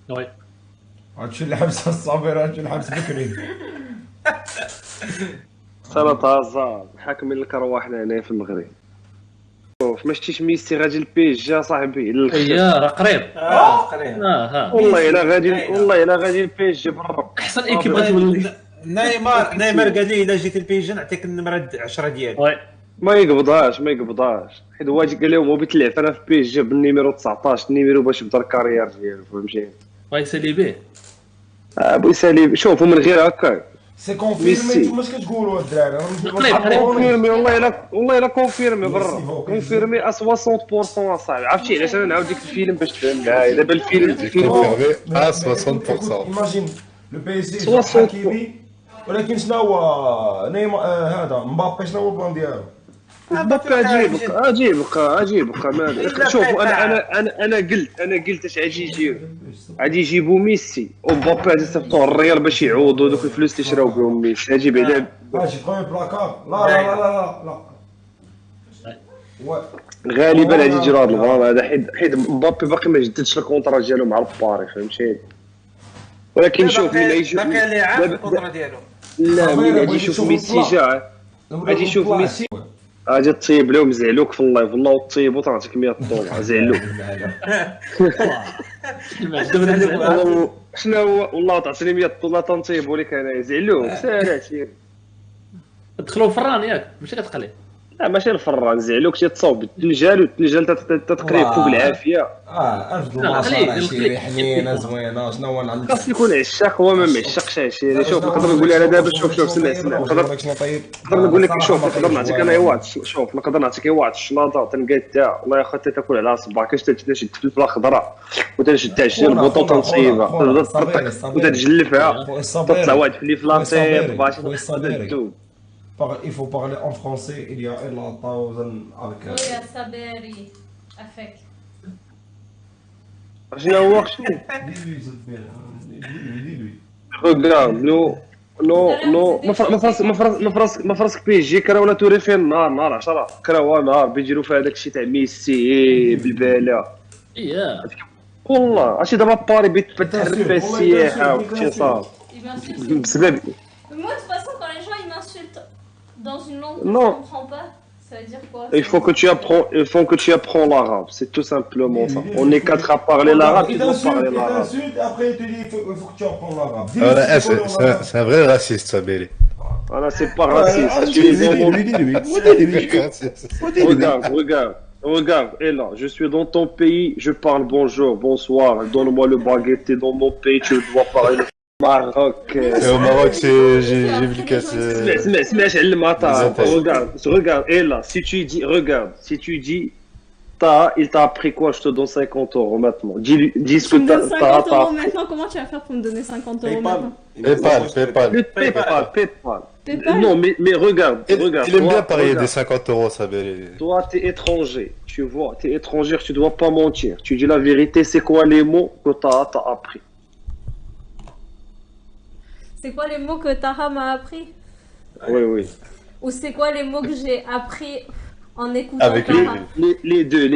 وي. غتمشي للحبس الصابر، غتمشي للحبس بكري. سلطة هزار حاكمين الكرواحنا هنا في المغرب. شوف ما شتيش ميسي غادي لبي جي صاحبي للخشب. يا راه قريب. قريب. ها. والله الا غادي، والله الا غادي لبي جي بالرب. احسن ايكيب غتولي. نيمار قال لي الا جيت البي جي نعطيك النمره 10 ديالي. وي. ما يقبضهاش ما يقبضهاش، حيت هو قال لهم هو بيتلعب انا في بي جي بالنيميرو 19 النيميرو باش يبدا الكارير ديالو فهمتي. غيسالي به. بغي يسالي شوفوا من غير هكا سي كونفيرمي، نتوما اش كتقولوا الدراري؟ كونفيرمي والله الا كونفيرمي بالرب كونفيرمي 60% اصاحبي. عرفتي علاش انا نعاود ديك الفيلم باش تفهم معايا دابا الفيلم كونفيرمي 60%. ايماجين لو بي اس جي حكيمي، ولكن شنو هو نيمار هذا مبابي شنو هو البلان ديالو؟ مبابي اجيبك مالك. شوف انا قلت اش غادي يجيبوا ميسي ومبابي غادي يصيفطوه الريال باش يعوضوا دوك الفلوس اللي شراو بهم ميسي. اجي بعدا ماشي برومي بلاكار. لا لا لا لا لا غالبا غادي يديروا هذا البلان هذا، حيت مبابي باقي ما جددش الكونطرا ديالو مع الباري فهمتي. ولكن شوف ملي يجي باقي لي عام الكونطرا ديالو. لا ملي غادي يشوف ميسي جا غادي يشوف ميسي غادي تطيب لهم زعلوك في اللايف والله وطيبوا تعطيك 100 دولار زعلوك. شنو هو والله تعطيني 100 دولار تنطيبوا لك انا زعلوك سالاتي. دخلوا فران ياك ماشي كتقلي. لا ماشي الفران زعلوك تيتصاوب بالتنجال والتنجال تتقريب فوق العافيه. 1000 دولار عشيري حنينه زوينه. شنو هو عندك؟ خاص يكون عشاق هو ما معشقش عشيري. شوف نقدر نقول لك انا دابا شوف سمع نقدر نقول لك شوف نقدر نعطيك انا واحد شوف نقدر نعطيك واحد الشلاضه تنقادها والله يا خويا تاكل على صباعك كاش تشد الفلفله الخضراء وتنشد عشير البوطون تنصيبها وتتجلفها تطلع واحد الفلفله طيب باش تذوب. Il faut parler en français, il y a la thousand avec. Oui, à Saberi, avec. شنو هو Regarde, ما فراسك بي جي كرا ولا توري فين نهار 10 كرا هو نهار بيديروا في هذاك الشيء تاع ميسي بالباله. اييه والله عرفتي دابا باري بتحرك فيها السياحه والاقتصاد بسبب. Moi, de toute façon, quand les gens ils m'insultent dans une langue que Non. je comprends pas, ça veut dire quoi? Il faut que tu apprends l'arabe, c'est tout simplement ça. On est 4 à parler l'arabe, Il ils vont parler t'insulte, l'arabe. après il te dit il faut que tu apprends l'arabe. Voilà, c'est un vrai raciste, ça, Belly. Voilà, c'est pas raciste. Regarde, et là, je suis dans ton pays, je parle bonjour, bonsoir, donne-moi le baguette, t'es dans mon pays, tu dois parler le Maroc. Et au Maroc, j'ai vu que c'est. Regarde, et là, si tu dis, il t'a appris quoi, je te donne 50 euros maintenant. Dis ce Tu que me donnes 50 t'as euros appris. maintenant, comment tu vas faire pour me donner 50 euros PayPal. maintenant? PayPal. PayPal. PayPal. Non, mais regarde. Il aime bien parier regarde. des 50 euros, ça, Belly. Toi, t'es étranger, tu vois, t'es étranger, tu dois pas mentir. Tu dis la vérité, c'est quoi les mots que t'as appris? C'est quoi les mots que Tara m'a appris? Oui. Ou c'est quoi les mots que j'ai appris en écoutant Avec Tara? Les deux.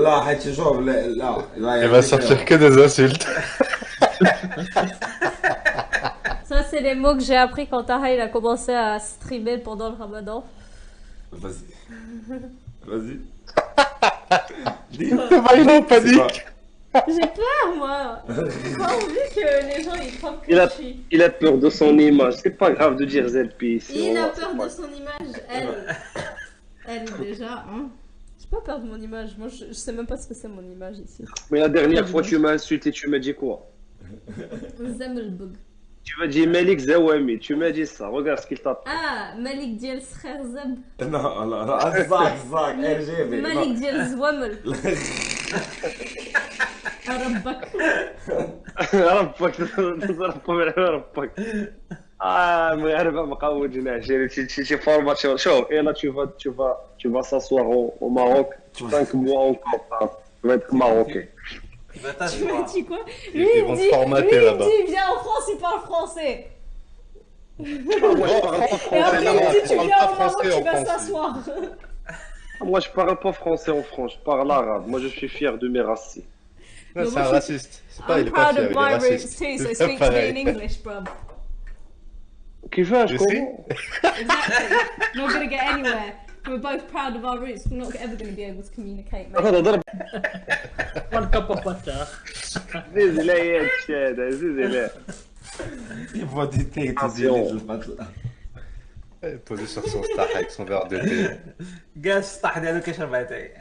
لا حيت شوف لا Il va sortir que des insultes. Ça, c'est les mots que j'ai appris quand Tara il a commencé à streamer pendant le ramadan. Vas-y. Il est en panique. J'ai peur, moi. J'ai pas envie que les gens ils croient que je suis. Il a peur de son image. C'est pas grave de dire ZP ici. Il a peur de son image. Elle déjà, hein. J'ai pas peur de mon image. Moi, je sais même pas ce que c'est mon image ici. Mais la dernière fois, tu m'as insulté, tu m'as dit quoi? Zemelbug. Tu m'as dit Malik Zawami, tu m'as dit ça. Regarde ce qu'il t'a pris. Ah, Malik Diel Srer Zeb. لا لا زاك RGB. Malik Diel Zwamel. ربك. ربك مغاربة مقاودين عشيري شي فورماسيون. شوف et là tu vas s'asseoir au Maroc 5 mois encore tu vas être marocain. Tu m'as dit quoi? Lui, Ils il vont me se dit, formater lui, il là-bas. me dit, viens en France, il parle français. Moi je parle pas Et après, il me dit, tu parle viens pas au Maroc, français tu en vas France. s'asseoir. Moi je parle pas français en France, je parle arabe. Moi je suis fier de mes racines. Non, c'est un raciste. C'est pas, il I'm est pas proud fier, of il est my roots raciste. too, so C'est speak pas to me in pareil. English, bruv. كيفاش You كومون see? Exactly. Not gonna get anywhere. We're both proud of our roots. We're not ever gonna be able to communicate, mate. هذا ضرب وان كاب اوف واتر. زيد لا يا هذا زيد لا Il faut des thés, tu dis les البطل. Posé sur son star avec son verre de thé. كاع السطح ديالو كيشرب اتاي.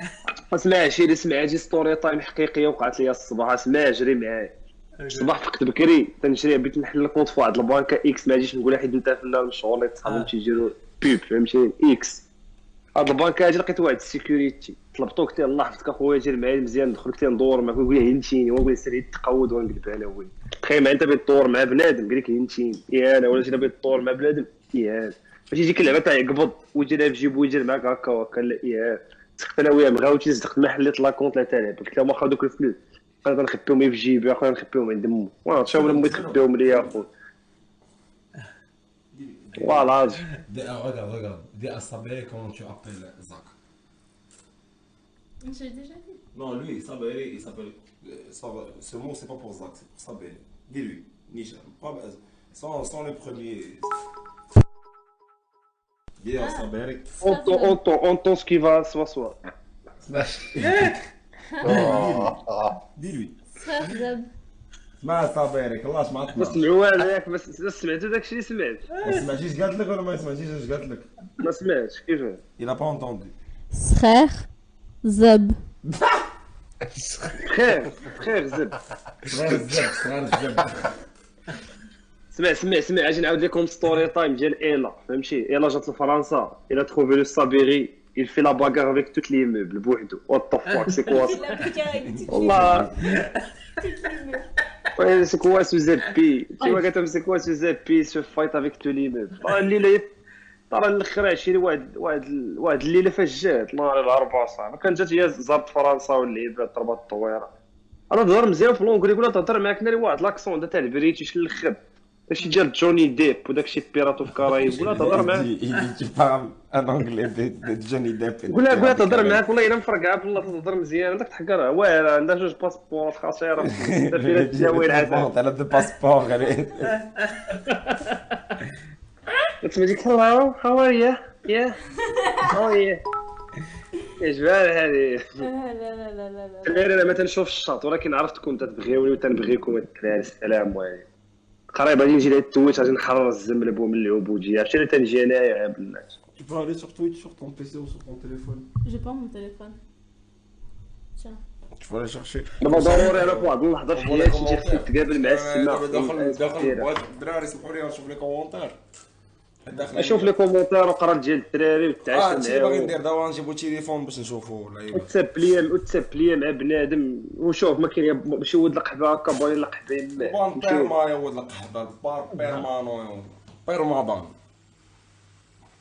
اسمع شي اللي سمع شي ستوري تايم حقيقيه وقعت لي الصباح اسمع جري معايا الصباح فقت بكري تنشري بغيت نحل الكونت في واحد البنكه اكس ما جيتش نقول حيت انت فنان مشهور اللي تصحابهم تيجيروا بيب فهمتي اكس هاد البنكه هادي لقيت واحد السيكوريتي طلبتو قلت له الله حفظك اخويا جير معايا مزيان ندخل قلت له ندور معاك ونقول له هنتيني ونقول له سير التقود ونقلب انا هو تخيل انت بغيت تدور مع بنادم قال لك هنتيني يا انا ولا جينا بغيت تدور مع بنادم يا ماشي يجيك اللعبه تاع يقبض ويجي لها في جيبو ويجي معاك هكا وهكا لا يا سقت انا وياه مغاوتي صدقت ما حليت لاكونت لا تاع قلت له واخا دوك الفلوس قال نخبيهم في جيبي اخويا نخبيهم عند مو وانا شاو لما تخبيهم ليا اخويا فوالا Regarde, dis à Sabé comment tu appelles Zach. J'ai déjà dit. Non, lui, Sabé, il s'appelle. Ce mot, c'est pas pour Zach, c'est pour Sabé. Dis-lui, Nisha. Sans le premier. Dis à Sabé. on ce qui va soit Dis-lui. Frère Zeb. اسمع صابرك الله ما ما تسمع سمعوا هذاك بس سمعتوا داكشي اللي سمعت ما سمعتيش قالت لك ولا ما سمعتيش اش قالت لك ما سمعتش كيفاه il a pas entendu Frère Zeb. خير زب صغير الزب صغير الزب سمع اجي نعاود لكم ستوري تايم ديال ايلا فهمتي ايلا جات لفرنسا الا تروفي لو سابيري il fait la bagarre avec toutes les meubles بوحدو what the fuck c'est quoi ça والله Ouais, c'est quoi ce Zeppi? Tu vois que c'est quoi ce Zeppi se fight avec tous les meufs? الليلة ترى الاخر عشيري واحد الليلة فاش جات نهار الأربعاء صاحبي كان جات هي زارت فرنسا واللعيبات ضربات الطويرة أنا تهضر مزيان في لونغلي يقول لها تهضر معاك ناري واحد لاكسون دا تاع البريتيش اللخب داكشي ديال جوني ديب وداكشي بيراتو في كرايب يقول لها تهضر معاك il parle un anglais de Johnny Depp قول لها تهضر معاك والله الا مفرقعه بالله تهضر مزيان داك تحقرها واعره عندها جوج باسبورات خسيره فيها التساوي العسل elle a deux passeports تسمع ديك hello how are you yeah oh yeah ايش بال هذه لا لا لا لا لا. الدراري انا ما تنشوفش الشاط ولكن عرفتكم تتبغيوني وتنبغيكم الدراري السلام عليكم قريب غادي نجي لهاد التويت غادي نحرر الزملب ومن العبوديه عرفتي اللي تنجي انايا يا بلاتي tu peux aller sur Twitch sur ton PC ou sur ton téléphone J'ai pas mon téléphone. Tiens. tu peux aller chercher دابا ضروري انا في واحد اللحظه في حياتي نجي خصني نتقابل مع داخل السماء الدراري سمحوا لي نشوف لي كومونتير اشوف لي كومونتير وقرا ديال الدراري وتعاشى انت باغي معاهم ندير دابا نجيبو تليفون باش نشوفو اللعيبه وتساب ليا مع بنادم وشوف ما كاين ماشي ولد القحبه هكا باغي القحبه بان بيرما يا ولد القحبه بار بيرمانو بيرما بان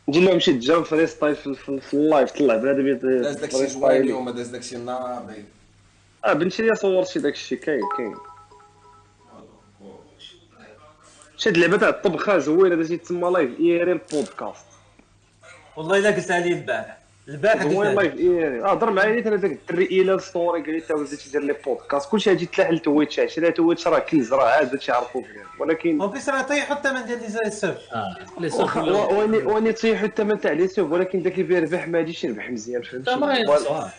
نجي لهم شي تجرب فري ستايل في اللايف طلع بنادم داز داكشي زوين اليوم داز داكشي ناضي بنتي ليا صورت شي داكشي كاين شاد اللعبه تاع الطبخه زوينه داك تسمى لايف ايري البودكاست والله الا قلت لي البارح زوين قلت لايف ايري هضر معايا حتى داك الدري الى ستوري قال لي تا وليتي تدير لي بودكاست كلشي غادي تلاح لتويتش عشري تويتش راه كنز راه عاد باش يعرفوا فيه ولكن اون بليس راه طيحوا الثمن ديال لي سيرف لي سوق واني طيحوا الثمن تاع لي سوف ولكن داك اللي بيربح ما غاديش يربح مزيان فهمتي ما غينقصوها.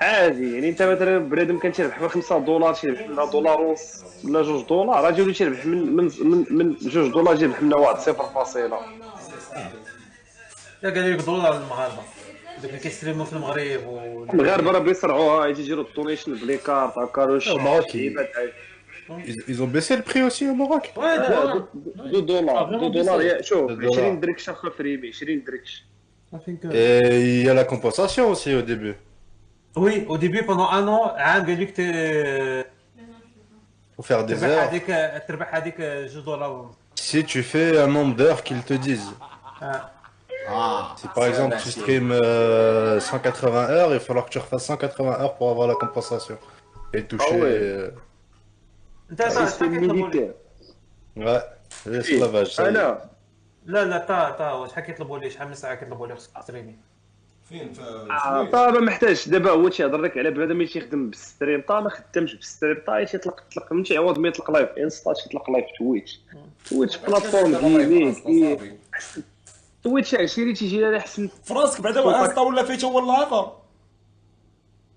عادي يعني انت مثلا بنادم كان تيربح ب 5 دولار تيربح لنا دولار ونص ولا 2 دولار راه جاولي تيربح من 2 دولار تيربح لنا واحد 0.0 يا قال لك دولار المغاربه دوك اللي كيستريمو في المغرب المغاربه راه بيسرعوها يجيروا الدونيشن بلي كارت هكا واش Ils ont baissé le prix aussi au Maroc. 2 دولار يا شوف 20 دركش اخر فريمي 20 دركش Et il y a la compensation aussi au début. وي او ديبي بوندون ان an عام قال لك Faut faire des تربح heures. هذيك تربح هذيك 2 دولار Si tu fais un nombre d'heures qu'ils te disent. Si par exemple tu streams 180 heures, il va falloir que tu refasses 180 heures pour avoir la compensation. Et toucher. ouais. انت شحال كيطلبوا لي ميليتير Ouais, l'esclavage. ça y est. انا لا تا واش شحال كيطلبوا لي شحال من ساعه كيطلبوا لي خصك تستريمي فين طا ما محتاجش دابا هو تيهضر لك على بنادم اللي تيخدم بالستريم. طا ما خدامش بالستريم، طا تيطلق من عوض ما يطلق لايف انستا تيطلق لايف تويتش بلاتفورم جيمنج. تويتش عشيري تيجي لها احسن فراسك بعدا انستا ولا فيه هو الاخر.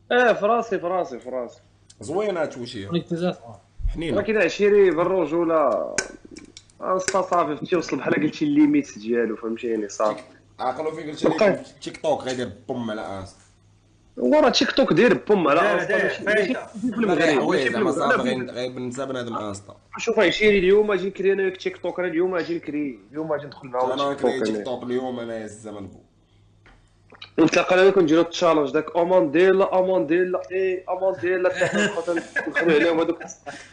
في راسي زوينه تويتشي مونيتيزات حنينه، ولكن عشيري بالرجوله انستا صافي تيوصل بحال قلتي الليميت ديالو، فهمتيني صافي. عقلوا فين قلت لي تيك توك غيدير بوم على انستا. ورا تيك توك داير بوم على انستا داير في المغرب ماشي في زعما صافي المغرب. غير بالنسبه بنادم انستا. شوف عشيري اليوم اجي نكري انا تيك توك، اليوم اجي نكري، اليوم اجي ندخل معاهم انا كريت تيك تيك توك. توك اليوم انا الزمن بو نتلاقى انا كنديرو التشالنج داك امانديلا حتى حنا نخدمو عليهم هذوك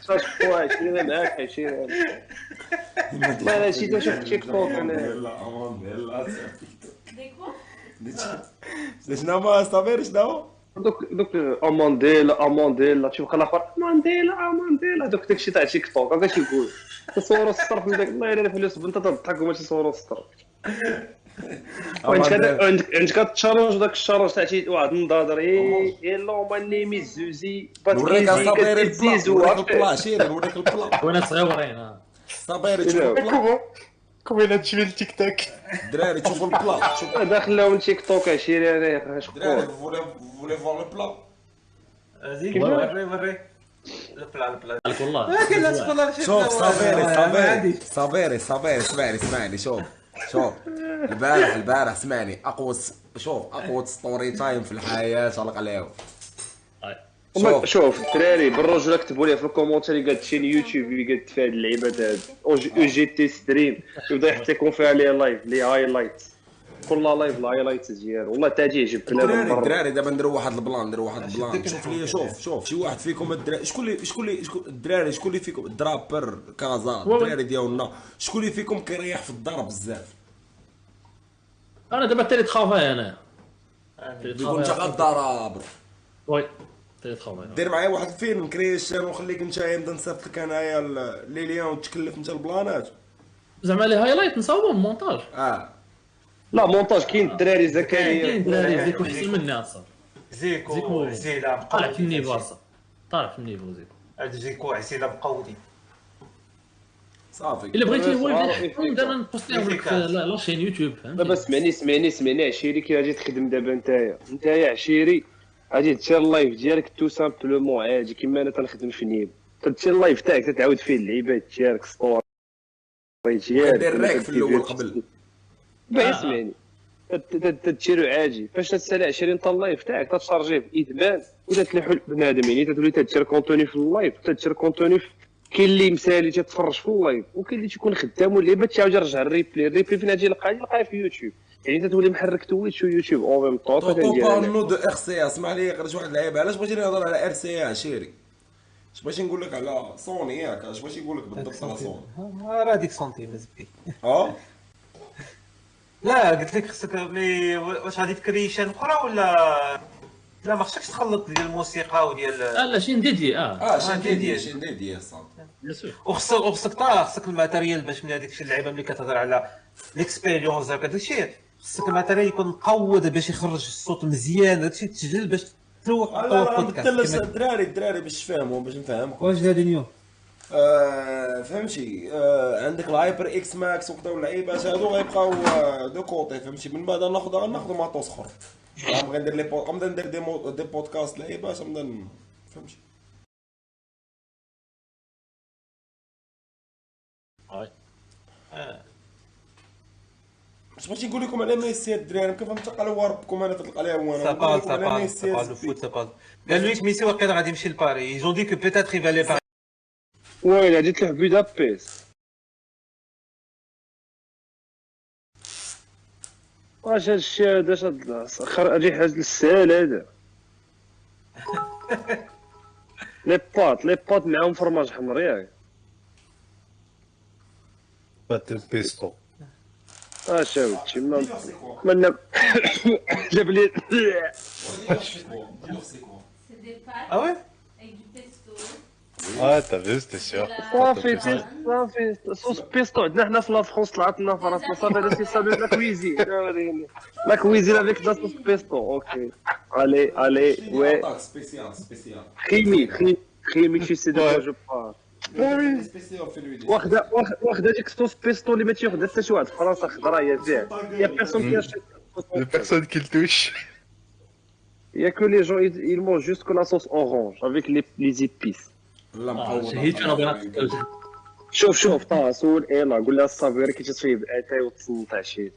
تشوفوا عشيري معاك عشيري. لا لا شي تشوف تيك توك انا لا امان لا ديكو شنو ما صافي شنو دوك امانديلا تشوف الاخر امانديلا داكشي تاع تيك توك هكا تيقول تصوروا السطر من داك. الله الا الفلوس بنت تضحك وما تصوروا السطر. عندك التشالنج داك الشالنج تاع شي واحد النضاضر يلو ماني ميزوزي نوريك صابير كتزيزو البلا شيري نوريك البلا وانا صغيورين صابير تشوف البلا كوين تجي التيك توك. الدراري تشوفوا البلا شوف داخل لهم تيك توك عشيري انا الدراري شكون فولي فور البلا زيد وري البلا لك والله لكن لا تقول شوف صابير اسمعني شوف البارح اسمعني اقوى ستوري تايم في الحياه طلق عليهم. شوف الدراري بالرجل كتبوا لي في الكومونتير قالت شي يوتيوب قالت في هاد اللعيبات هاد او جي تي ستريم يبدا يحط لكم فيها لي لايف لي هايلايت كل لايف الهايلايت ديالو والله تا تعجب الدراري دابا نديروا واحد البلان شوف لي شوف شي واحد فيكم الدراري شكون الدراري شكون اللي فيكم الدرابر كازا الدراري ديالنا شكون اللي فيكم كيريح في الدار بزاف. انا دابا تالي تخافها انا يكون انت غدار وي تالي تخافها دير معايا واحد الفيلم نكريشن ونخليك انت نبدا نصيفط لك انايا لي ليون وتكلف انت البلانات زعما لي هايلايت نصاوبهم مونتاج. لا مونتاج كاين الدراري زكريا كاين دراري زيكو احسن مني اصلا. زيكو عسيله طالع في النيفو اصلا طالع في النيفو زيكو. هاد زيكو عسيله مقودي صافي الا بغيتي هو يبدا انا نبوستيهم لك لاشين يوتيوب فهمتي. دابا سمعني عشيري كي غادي تخدم دابا نتايا عشيري غادي دير اللايف ديالك تو سامبلومون عادي كيما انا تنخدم في نيب تدير اللايف تاعك تتعاود فيه اللعيبات ديالك ستوري ديالك دير راك في الاول قبل اسمعني تديرو عادي فاش تسالي 20 طال اللايف تاعك تشارجيه بادمان ولا تلوحو بنادم يعني تولي تدير كونتوني في اللايف تدير كونتوني كاين اللي مسالي تتفرج في اللايف وكاين اللي تيكون خدام واللعيبه تعاود يرجع الريبلي فين غادي يلقاها في يوتيوب يعني تولي محرك تويتش ويوتيوب او ميم طون طوبانو دو ار سي اسمح لي خرج واحد اللعيبه علاش بغيتي نهضر على ار سي عشيري اش بغيتي نقول لك على سوني ياك اش بغيتي نقول لك بالضبط على سوني راه ديك سنتيم زبي لا قلت لك خصك مي واش غادي تكريشن اخرى ولا لا ما خصكش تخلط ديال الموسيقى وديال لا شي نديدي شي نديدي الصوت خصك الماتيريال باش من هذيك اللعيبه ملي كتهضر على ليكسبيريونس هكا داكشي خصك الماتيريال يكون مقود باش يخرج الصوت مزيان داكشي تسجل باش تروح بودكاست الدراري باش تفهموا باش نفهمكم واش هادي نيو فهمتي عندك الهايبر اكس ماكس وكذا واللعيبات هادو غيبقاو دو كوطي فهمتي من بعد ناخذ ماطوس اخر غنبغي ندير غنبدا ندير دي بودكاست لعيبات غنبدا فهمتي اش بغيتي نقول لكم على ميسي الدراري كيف نتقلوا ربكم انا تطلق عليها هو انا سابال قالوا لي ميسي واقيلا غادي يمشي لباري يجون دي كو بيتيتر يفالي باري ويلي غادي تلعب بودابست واش هادشي هذا اخر غادي حاج للسهل هذا لي باط معاهم فرماج حمر ياك بات البيستو اش هاودشي من جاب لي C'est des pâtes Ah ouais avec du pesto. Ouais, t'as vu, c'était sûr. صافي صوص بيستو عندنا حنا في لا فرونس طلعت لنا في راسنا صافي هذا سيسالو لا كويزين لا كويزين افيك لا صوص بيستو اوكي الي وي خيمي شي سي دو جو با واخده ديك صوص بيستو اللي ما تياخدها حتى شي واحد في فرنسا خضرا هي فيها يا بيرسون كي Personne qui le touche. Il y a que les gens, ils mangent juste que la sauce orange avec les épices. لا مقوضه شهيت انا بغيت شوف طه سول ايلا قول لها الصابير كي تطيب اتاي وتصنطع شي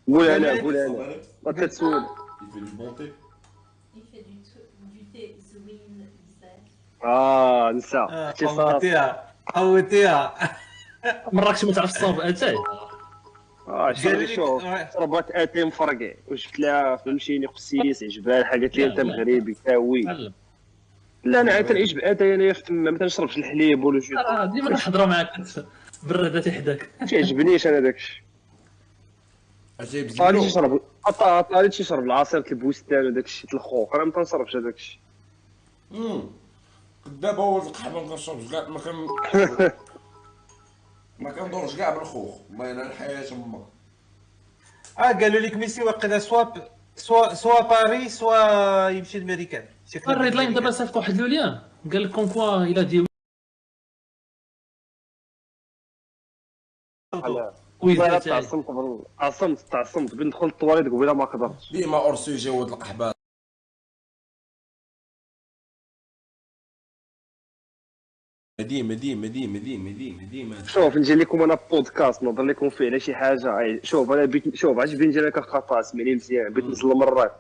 قولها انا ما تتسول Il fait du thé زوين بزاف. نسى شي صافي قوتيها مراكش ما تعرفش الصوب اتاي شوف شربات اتاي مفرقع وجبت لها فهمتيني قسيس عجبها الحاجات اللي انت مغربي تاوي تعلم لا انا عاد تنعيش باتاي انا في تما ما تنشربش الحليب ولا شي ديما نحضروا معاك برادة حداك ما تعجبنيش انا داكشي عجيب طالي زيرو تيشرب تيشرب العصير البوستان وداك الشيء الخوخ انا ما تنشربش هذاك الشيء دابا هو القحبه ما كنشربش كاع ما كندورش كاع بالخوخ الله ينال الحياه تما قالوا لك ميسي واقيلا سوا باري سوا يمشي لميريكان الريد لاين دابا صيفط واحد لوليان قال لك كونكوا الى دي كويزات تعصمت بين دخلت الطواليت قبيله ما قدرتش ديما اور سوجي ولد القحبه ديما شوف نجي لكم انا بودكاست نهضر لكم فيه على شي حاجه شوف انا بيت شوف عجبني نجي لك خطا سمعني مزيان بغيت نزل المرات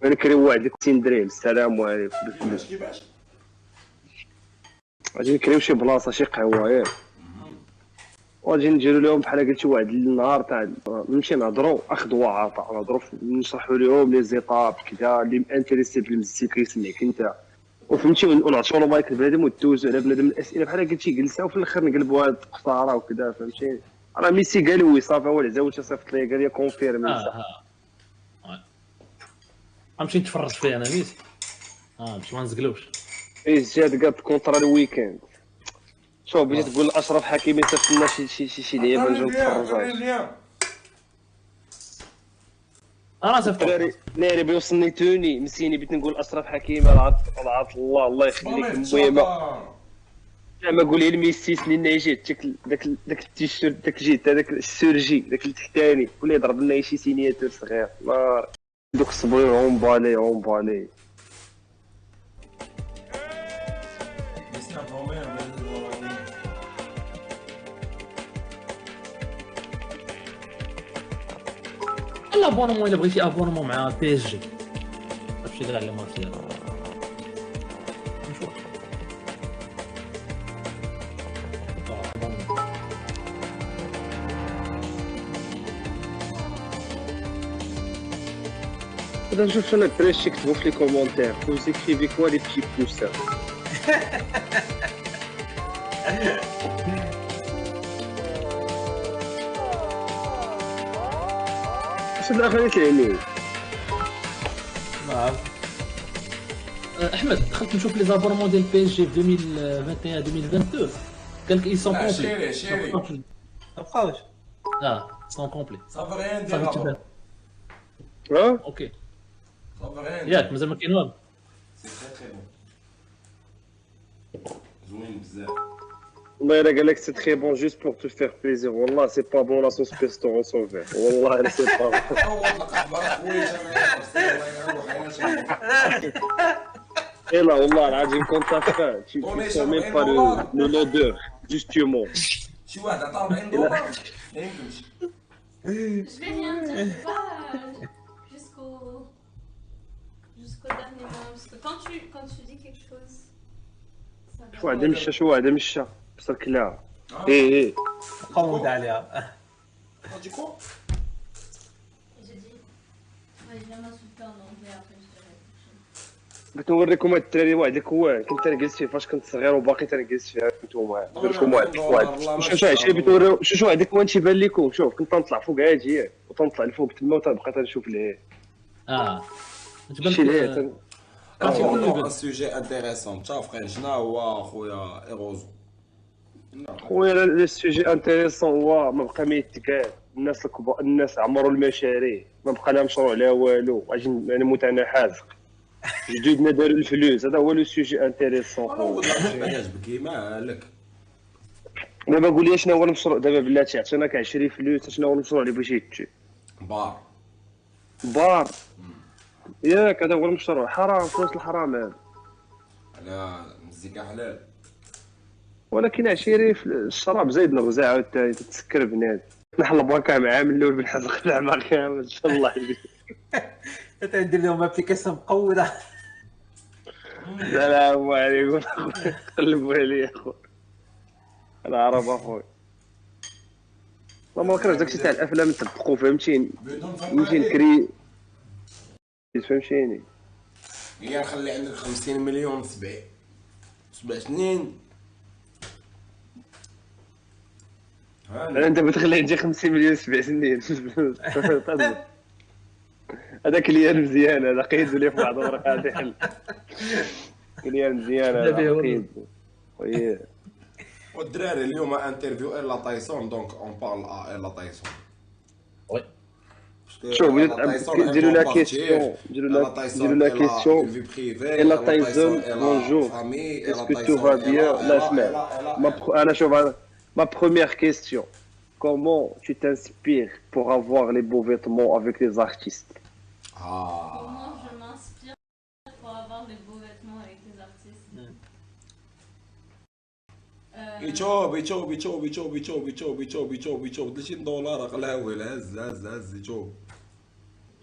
نكريو واحد لك 60 درهم السلام عليكم بالفلوس كيفاش غادي نكريو شي بلاصه شي قهوه ياك وغادي نديرو لهم بحال قلت واحد النهار تاع نمشي نهضروا اخذ وعطاء نهضروا نشرحوا لهم لي زيطاب كذا اللي انتريسي بالمزيكا يسمعك انت وفهمتي ونعطيو له مايك البنادم وندوزو على بنادم الاسئله بحال قلتي جلسه وفي الاخر نقلبوا هاد الخساره وكذا فهمتي راه ميسي قال وي صافي هو العزاوي صيفط لي قال لي كونفيرمي غنمشي نتفرج فيه انا ميسي باش ما نزقلوش جات قاد كونترا الويكاند شوف بغيت تقول اشرف حكيمي صيفط لنا شي لعيبه نجيو نتفرجوا انا صيفط ناري بيوصلني توني مسيني بغيت نقول اشرف حكيمي راه الله يخليك المهم ما قولي لميسي سنين جيت داك التيشيرت داك جيت هذاك السورجي داك التحتاني ولا يضرب لنا شي سينياتور صغير دوك الصبرين اون بالي الابونمون الا بغيتي ابونمون مع بي اس جي ماشي كاع اللي مارك ديالها نشوف هذا نشوف انا الدراري يكتبوا في لي كومونتير vous écrivez quoi les petits pouces اش الاغاني تاعني نعم احمد دخلت نشوف لي زابونمون ديال بي اس جي في 2021 2022 قال لك اي سون كومبلي شيري مابقاوش سون كومبلي صافي غير ندير اوكي صافي غير ياك مازال ما كاين والو سي تري بون زوين بزاف والله الا قال لك سي تري بون جوست بور تو فير بليزير والله سي با بون لا صوص بيستو اون سوفير والله الا سي با بون هو القحبه خويا الا والله العظيم كنت فاهم tu mets pas l'odeur justement شي واحد عطاه 40 دولار ما يمكنش Je vais rien dire, pas jusqu'au dernier moment. Parce que quand tu dis quelque chose, ça va. شو واحد مشى بصر كلاها ايه قود عليها تجي كو J'ai dit, il vient m'insulter en anglais, après je dirai quelque chose. بغيت نوريكم هاد الدراري واحد الكوان كنت انا جالس فيه فاش كنت صغير وباقي تنجلس فيها نتوما نوريكم واحد شوف بغيت نوريو شوف واحد الكوان تيبان لكم شوف كنت تنطلع فوق هادي وتنطلع لفوق تما وتبقى تنشوف ليه تبان un sujet intéressant. Ciao frère, شنو هو خويا ايروزو؟ خويا السوجي انتريسون هو ما بقى ما يتقال. الناس الكبار الناس عمروا المشاريع ما بقى لا مشروع لا والو اجي انا متناحازق جدودنا داروا الفلوس. هذا هو لو سوجي انتريسون خويا. عجبك كيما لك دابا قول لي شنو هو المشروع دابا بلاتي عطيناك 20 فلوس شنو هو المشروع اللي بغيتي تجي؟ بار ياك هذا هو المشروع. حرام فلوس الحرام هذا. على مزيكا حلال ولكن 20 الشراب زايد الغزاء عاوتاني تتسكر بنادم. نحل البنكه معاه من الاول بالحزق العمى كامل ان شاء الله عليك. تندير لهم ابليكاسيون مقوده. السلام عليكم قلبوا عليا اخويا العرب اخويا. والله ما كرهت داكشي تاع الافلام نطبقوا فهمتيني نمشي نكري فهمتيني. هي نخلي عندك 50 مليون سبع سنين. انت بتخلي عندي 50 مليون 7 سنين. هذا كليان مزيان هذا قيد لي في واحد الورقه هذه حل كليان مزيان هذا قيد. وي والدراري اليوم انترفيو الا تايسون دونك اون بارل الا تايسون. شوف نديرو لا كيسيون نديرو لا كيسيون الا تايسون بونجور اسكو تو فا بيان. لا اسمع انا شوف ma première question. Comment tu t'inspires pour avoir les beaux vêtements avec les artistes? Comment je m'inspire pour avoir les beaux vêtements avec les artistes? يتوب 30 دولار غلاوي هز يتوب.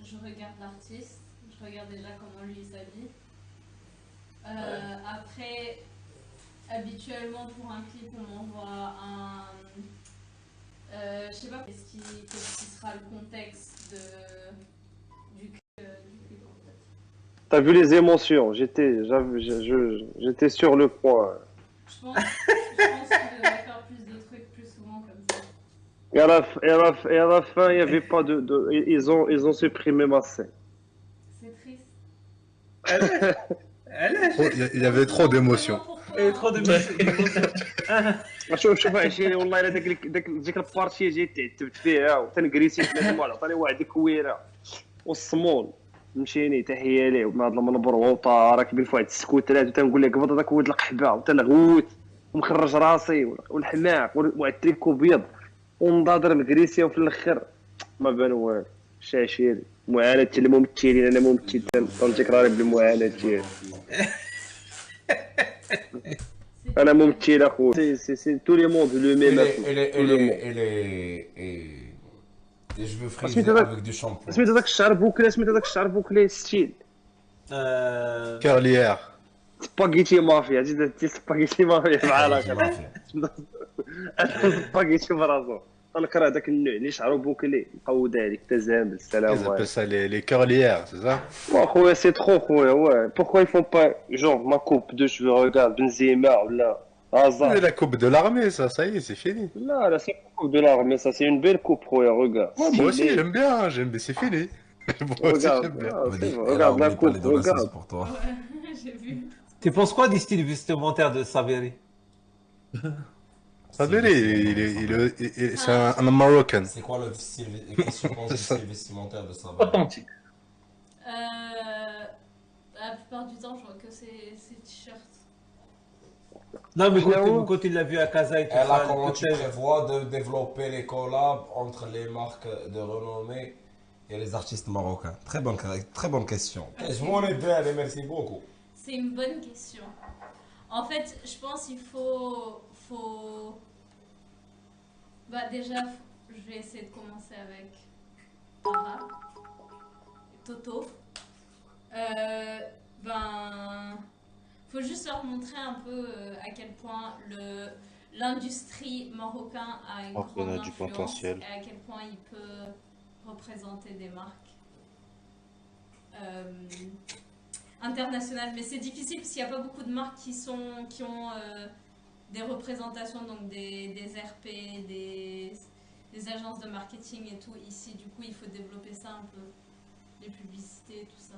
Je regarde l'artiste, je regarde déjà comment lui s'habille. Après, habituellement pour un clip on m'envoie un... je sais pas qu'est-ce qui sera le contexte du clip en fait. T'as vu les émotions, j'étais sur le point. Je pense qu'il devrait faire plus de trucs plus souvent comme ça. Et à la fin, il y avait pas de... Ils ont supprimé ma scène. C'est triste. Il y avait trop d'émotions. trop d'émotions. شوف عشيري والله الا ديك البارتي جيت تعتبت فيها وتنكريسي بنادم عطاني واحد الكويره والصمون مشيني تحيه ليه مع هاد المنبر وطا راكبين في واحد السكوترات وتنقول لك قبض هذاك ولد القحبه وتنغوت ومخرج راسي والحماق وواحد التريكو بيض ونضادر مكريسيا وفي الاخر ما بان والو. شاشيري معاناه الممثلين انا ممثل تنتكراري بالمعاناه ديالي. انا ممثل اخويا سي تو لي موند لو ميم Les cheveux frisés avec du shampoing. سميت هذاك الشعر بوكلي ستيل كارليير سباغيتي مافيا. جيت سباغيتي مافيا مع الاخر سباغيتي براسو. انا هذاك النوع اللي شعرو بوكلي مقود هذيك تزامل. السلام Ils appellent ça les curlières, c'est ça? خويا سي ترو خويا. ouais pourquoi ils font pas genre ma coupe de cheveux regarde Benzema ولا C'est la coupe de l'armée, ça y est, c'est fini. là c'est pas coupe de l'armée ça c'est une belle coupe خويا regarde. Moi aussi j'aime bien, c'est fini. Moi aussi j'aime bien. Regarde la coupe regarde. pour toi. J'ai vu. Tu penses quoi du style vestimentaire de Saveri? Saveri, c'est un Marocain. C'est quoi le style vestimentaire de ça? Authentique. La plupart du temps, je vois que ces t-shirts. Non, mais quand il l'a vu à Casa et tout Et là, ça, comment tu prévois de développer les collabs entre les marques de renommée et les artistes marocains? Très bonne question. Je vous remercie, merci beaucoup. C'est une bonne question. En fait, je pense qu'il faut... Bah déjà, je vais essayer de commencer avec Ara, Toto. Faut juste leur montrer un peu à quel point l'industrie marocaine a une grande du influence potentiel. et à quel point il peut représenter des marques internationales. Mais c'est difficile parce qu'il n'y a pas beaucoup de marques qui ont des représentations, donc des RP, des agences de marketing et tout ici. Du coup, il faut développer ça un peu, les publicités et tout ça.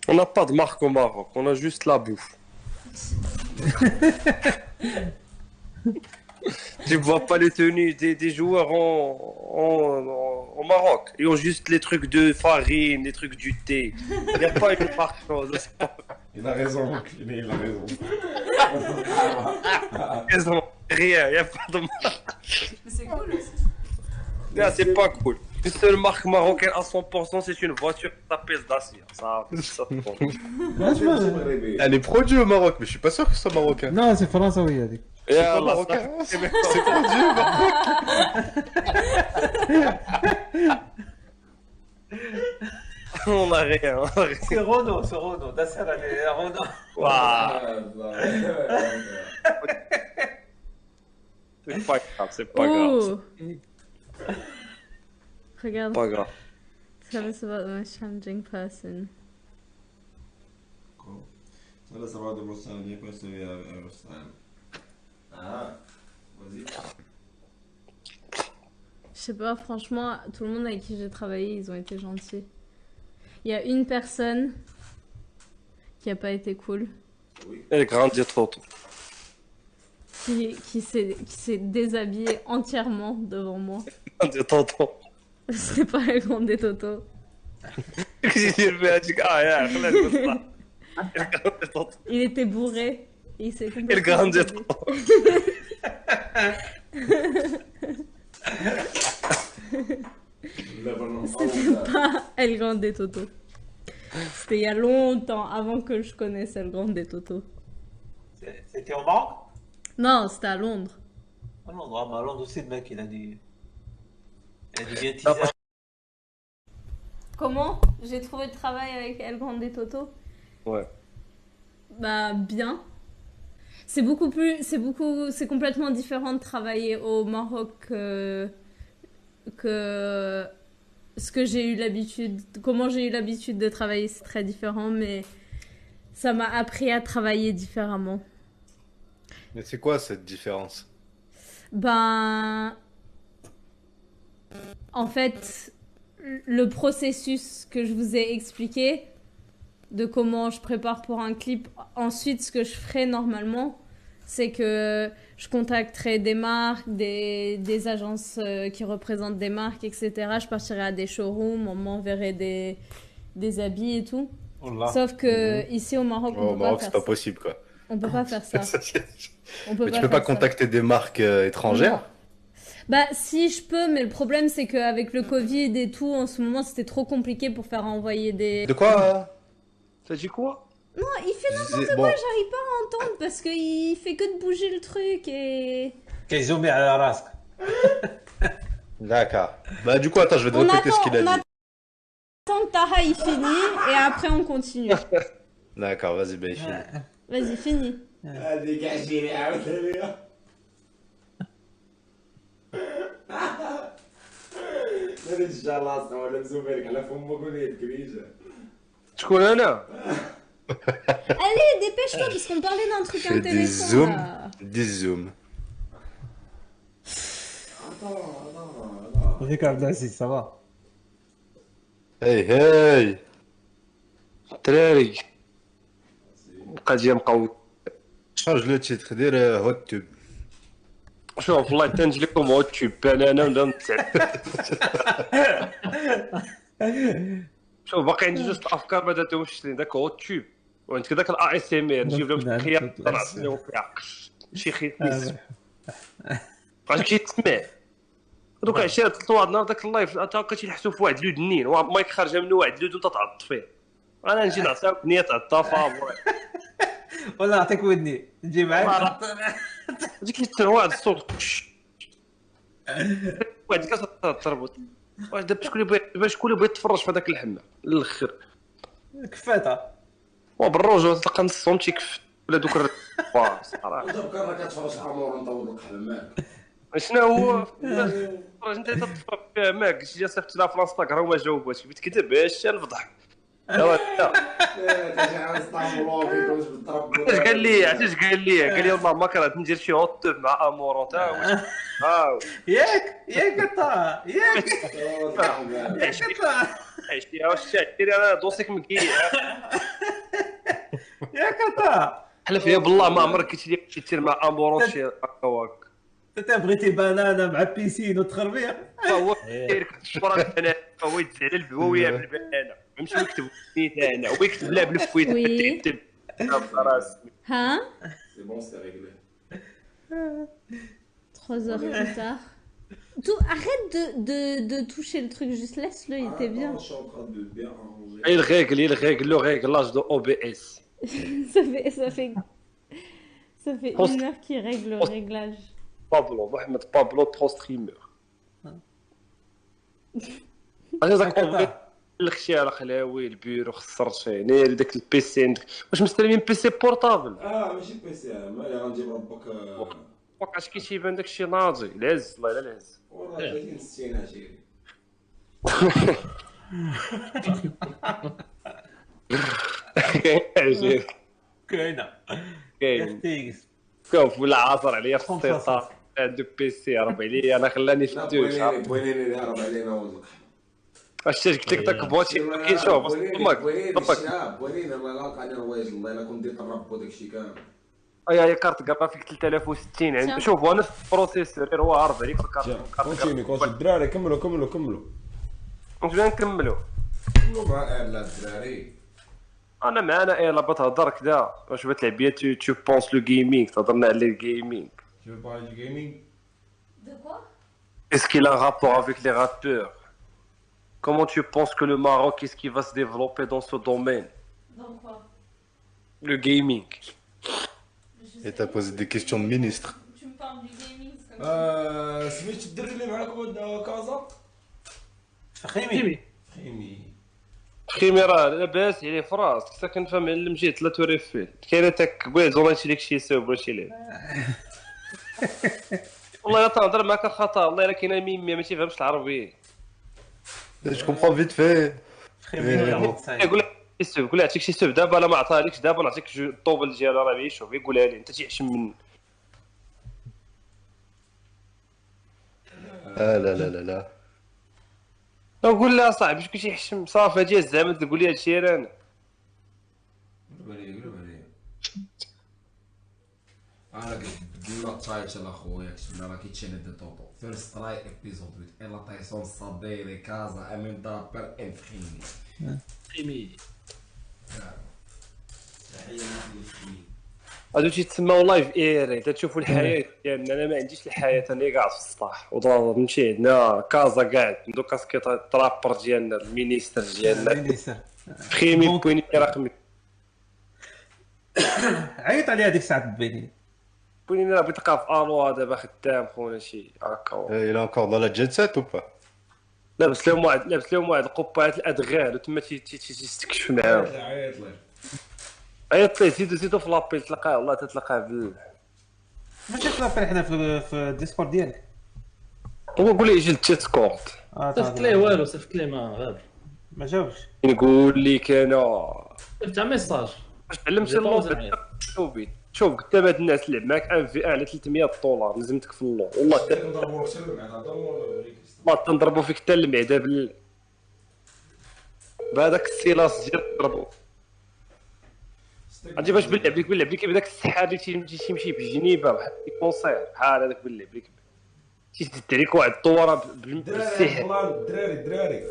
On n'a pas de marque au Maroc, on a juste la bouffe. Tu vois pas les tenues des joueurs au Maroc. Ils ont juste les trucs de farine, les trucs du thé. Il n'y a pas une marque. Il a raison, il a raison. Rien, il n'y a pas de marque. Mais c'est cool aussi. C'est pas cool. Une seule marque marocaine à 100%, c'est une voiture qui s'appelle Dacia. Ça te compte. Elle est produite au Maroc, mais je suis pas sûr que ce soit marocain. Non, c'est فرنساوية هذيك. C'est pas marocain. C'est produit au Maroc. On a rien. C'est Renault, c'est Renault. Dacia, elle est Renault. C'est pas grave, c'est pas grave. Oh. Regarde. Pas grave. Tell us about the most challenging person. Tell us about the most challenging person we have ever seen. Vas-y. Je sais pas, franchement, tout le monde avec qui j'ai travaillé, ils ont été gentils. Il y a une personne qui a pas été cool. Elle grandit trop tôt. Qui s'est déshabillé entièrement devant moi. Grandit trop tôt. C'est pas le grand des Toto. Il était bourré. Et il s'est complètement... Elle grandit trop tôt. C'était pas El Grande Toto. C'était il y a longtemps, avant que je connaisse El Grande Toto. C'était au Maroc? Non, c'était à Londres. À Londres, à Londres aussi, le mec, il a dit bien teaser. Comment j'ai trouvé le travail avec El Grande Toto? Ouais. Bah, bien. C'est complètement différent de travailler au Maroc que ce que j'ai eu l'habitude, comment j'ai eu l'habitude de travailler, c'est très différent, mais ça m'a appris à travailler différemment. Mais c'est quoi cette différence? Ben, en fait, le processus que je vous ai expliqué, de comment je prépare pour un clip, ensuite ce que je ferai normalement, c'est que je contacterai des marques, des agences qui représentent des marques, etc. Je partirai à des showrooms, on m'enverrait des habits et tout. Sauf que ici au Maroc, on peut pas faire c'est pas possible, quoi. On peut pas faire ça. Mais tu peux pas contacter des marques étrangères? Non. Bah si je peux, mais le problème c'est qu'avec le Covid et tout, en ce moment c'était trop compliqué pour faire envoyer des... De quoi? T'as dit quoi? Non, il fait n'importe quoi, j'arrive pas à entendre parce qu'il fait que de bouger le truc et... Qu'ils met à la rasque. D'accord. Bah du coup, attends, je vais te répéter ce qu'il a dit. On attend que Taha il finit et après on continue. D'accord, vas-y, bah il finit. Vas-y, finis. Dégagez les عاوتاني. هذا الجار لاصق ولا مزوبالك على فمك ولا يدكريش. شكون انا؟ Allez, dépêche-toi parce qu'on parlait d'un truc Fais des intéressant zooms, là. des zooms. Regarde là, ça va. Hey, hey. الدراري قضيه مقود. Change le titre, دير hot tube. شوف والله تنجي لكم هو التيوب انا نبدا نتسعد. شوف باقي عندي جوج الافكار ما درتهمش داك هو التيوب وعندك داك الاي اس ام ار نجيب لهم خيار طلع لهم فيها شي خيط فاش كيتسمع دوك 10 واحد النهار داك اللايف هكا تيحسوا في واحد لود النين مايك خارجه منه واحد لود وتتعض فيه انا نجي نعطيك نيه تعطى فابور ولا نعطيك ودني نجي معاك ديك كيتسمع واحد الصوت واحد كاس تربط واش دابا شكون اللي بغى يتفرج في هذاك الحمام للاخر كفاتها وبالروج تلقى نصهم تيكف ولا دوك صراحه تبقى راك كتفرج عمر نطول لك حمام. شنو هو انت تتفرج فيها ماك شي صيفط لها في الانستغرام وما جاوباتش بتكذب اش نفضح علاش قال لي قال لي والله ما كرهت ندير شي هوت مع امورو تا ياك طه ياك عشتي واش ديري انا دوسيك مكيع يا كتا حلف يا بالله ما عمرك كنتي دير مع امورو شي هكاك انت بغيتي بنانه مع بيسين وتخربيق هو داير كتشبر انا هو يدز على البهويه بالبنانه ماشي يكتب نيت انا هو يكتب لها بالفويت وي. يكتب راسي Hein? سي بون سي ريغلي 3 heures plus tard. Arrête de toucher le truc, juste laisse-le, il était bien. Je suis en train de bien arranger. il règle le réglage de OBS. Ça fait 1 heure qu'il règle le réglage. Mohamed Pablo pro streamer. هذاك الخشيه خلاوي البيرو خسرت فيه ناري داك البيسي عندك واش مستلمين بيسي بورطابل ماشي بيسي مالي غنجيب ربك وقعش كيتيبان داكشي ناضي العز الله الا العز وراه 30 60 عشيري عجيب كاينه كاين تيكس كوف ولا عاصر عليا في السيطه عنده بيسي هرب عليا انا خلاني في الدوش بوينيني هرب علينا ولد اش قلت لك داك بواتي كيشوف بوينيني الله يلقى علينا روايج الله الا كنت ديت الرب وداكشي كامل هي كارت جرافيك 3060 عندي شوف هو نفس البروسيسور هو هرب عليك في الكارت كونتيني الدراري كملوا واش بغينا نكملوا مع لا الدراري انا معنا الا بتهضر كذا واش بتلعب بيا تو بونس لو جيمنج تهضرنا على الجيمنج Tu veux parler du gaming? De quoi? Est-ce qu'il a un rapport avec les rappeurs? Comment tu penses que le Maroc, qu'est-ce qui va se développer dans ce domaine? Dans quoi? Le gaming. Et t'as posé des questions de ministre. Tu me parles du gaming, c'est comme سميت الدري اللي معاكم كازا؟ فخيمي خيمي راه لاباس عليه في راسك ساكن فهم علم جيت لا توريفيل كاينه تاك بغيت زونيتي داك الشيء يساوب واش يلعب والله الا تهضر معاك خطا والله الا كاينه ميميه ما تيفهمش العربيه Je comprends vite fait. يقول لك يسوب يقول لك عطيك شي سوب دابا لا ما عطاهالكش دابا نعطيك الطوبل ديالها راه يشوف يقولها لي انت تيحشم مني لا. نقول لها صاحبي شكون تيحشم صافي ديال زعما تقول لي هادشي راه انا انا قلت بدلنا التايتل اخويا كتبنا راه كيتشينا دي طوطو فيرست راي ابيزود 8 الا تايسون صابيري كازا امين درابر انفخيني خيمي هادو تيتسماو لايف ايري تتشوفوا الحياه ديالنا انا ما عنديش الحياه انا قاعد في السطح نمشي عندنا كازا قاعد عنده كاسكيط الترابر ديالنا المينيستر ديالنا خيمي بويني رقمي عيط عليها ديك الساعه بيني بويني راه بغيت نلقاه في الوا دابا خدام خونا شي هكا Il est encore dans la jet set ou pas? لابس لهم واحد القبعات الادغال وتما تيستكشف معاهم عيط ليه زيدو في لابيل تلقاه والله تتلقاه ما تتلقى حنا في الديسكورد ديالك هو قول لي يجي التشات كورت صيفط ليه والو صيفط ليه ما غاب ما جاوبش نقول لك انا صيفط ميساج تعلمت اللوبي شوف قلت هاد الناس اللي معاك 1 في 1 على 300 دولار لازمتك في اللو والله ما تنضربوا فيك حتى المعده بهذاك السيلاس ديال ضربوا عرفتي باش بنلعب لك كيف داك السحار اللي تيمشي بجنيبه بحال كونسير بحال هذاك بنلعب لك تيزيد عليك واحد الطوره بالسحر الدراري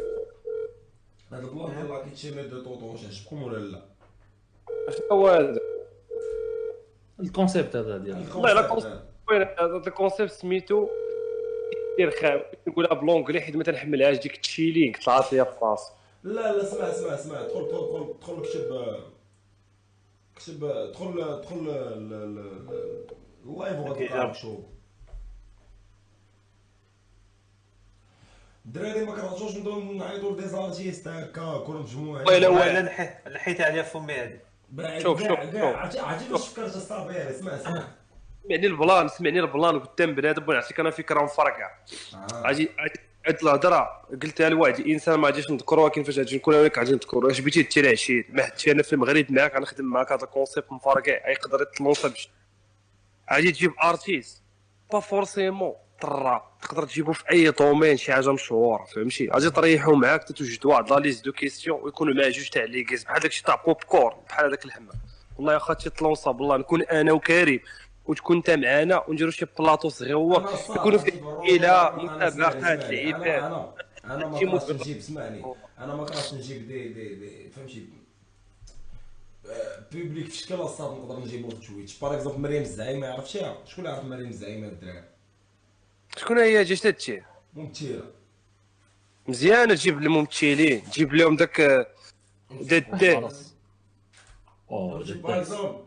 هذا البلان ديال لا كيتشينا دو طوطو واش عجبكم ولا لا؟ شنو هو هذا الكونسيبت هذا ديال والله الا هذا الكونسيبت سميتو دير خاوي نقولها بلونغلي حيت ما تنحملهاش ديك التشيلينغ طلعت ليا في راسي لا اسمع دخل كتب دخل اللايف وغادي شوف الدراري ما كرهتوش نبداو نعيطوا لديزارتيست هكا كلهم مجموعين والله الا نحيت عليها فمي هذه شوف عرفتي باش فكرت الصابير اسمع سمعني البلان قدام بنادم ونعطيك انا فكره مفرقعه عاد الهضره قلتها لواحد الانسان ما غاديش نذكرو ولكن فاش غادي نكون انا غادي نذكرو اش بغيتي دير عشيت ما حدش انا في المغرب معاك غنخدم معاك هذا الكونسيبت مفرقع يقدر يتلونسا غادي تجيب ارتيست با فورسيمون طرا تقدر تجيبو في اي دومين شي حاجه مشهوره فهمتي غادي تريحو معاك تتوجدوا واحد لا ليست دو كيسيون ويكونوا مع جوج تاع لي كيس بحال داكشي تاع بوب كورن بحال هذاك الحمام والله يا خاطي تلونصا بالله نكون انا وكريم وتكون انت معانا ونديروا شي بلاطو صغيور يكونوا فيه الى مسابقات لعبات انا ما كرهتش نجيب اسمعني انا ما كرهتش نجيب دي فهمتي بوبليك في شكل الصاد نقدر نجيبو في تويتش باغ اكزومبل مريم الزعيمه عرفتيها شكون اللي عرف مريم الزعيمه الدراري شكون هي جات هادشي ممثله مزيانه تجيب الممثلين تجيب لهم داك داد باغ اكزومبل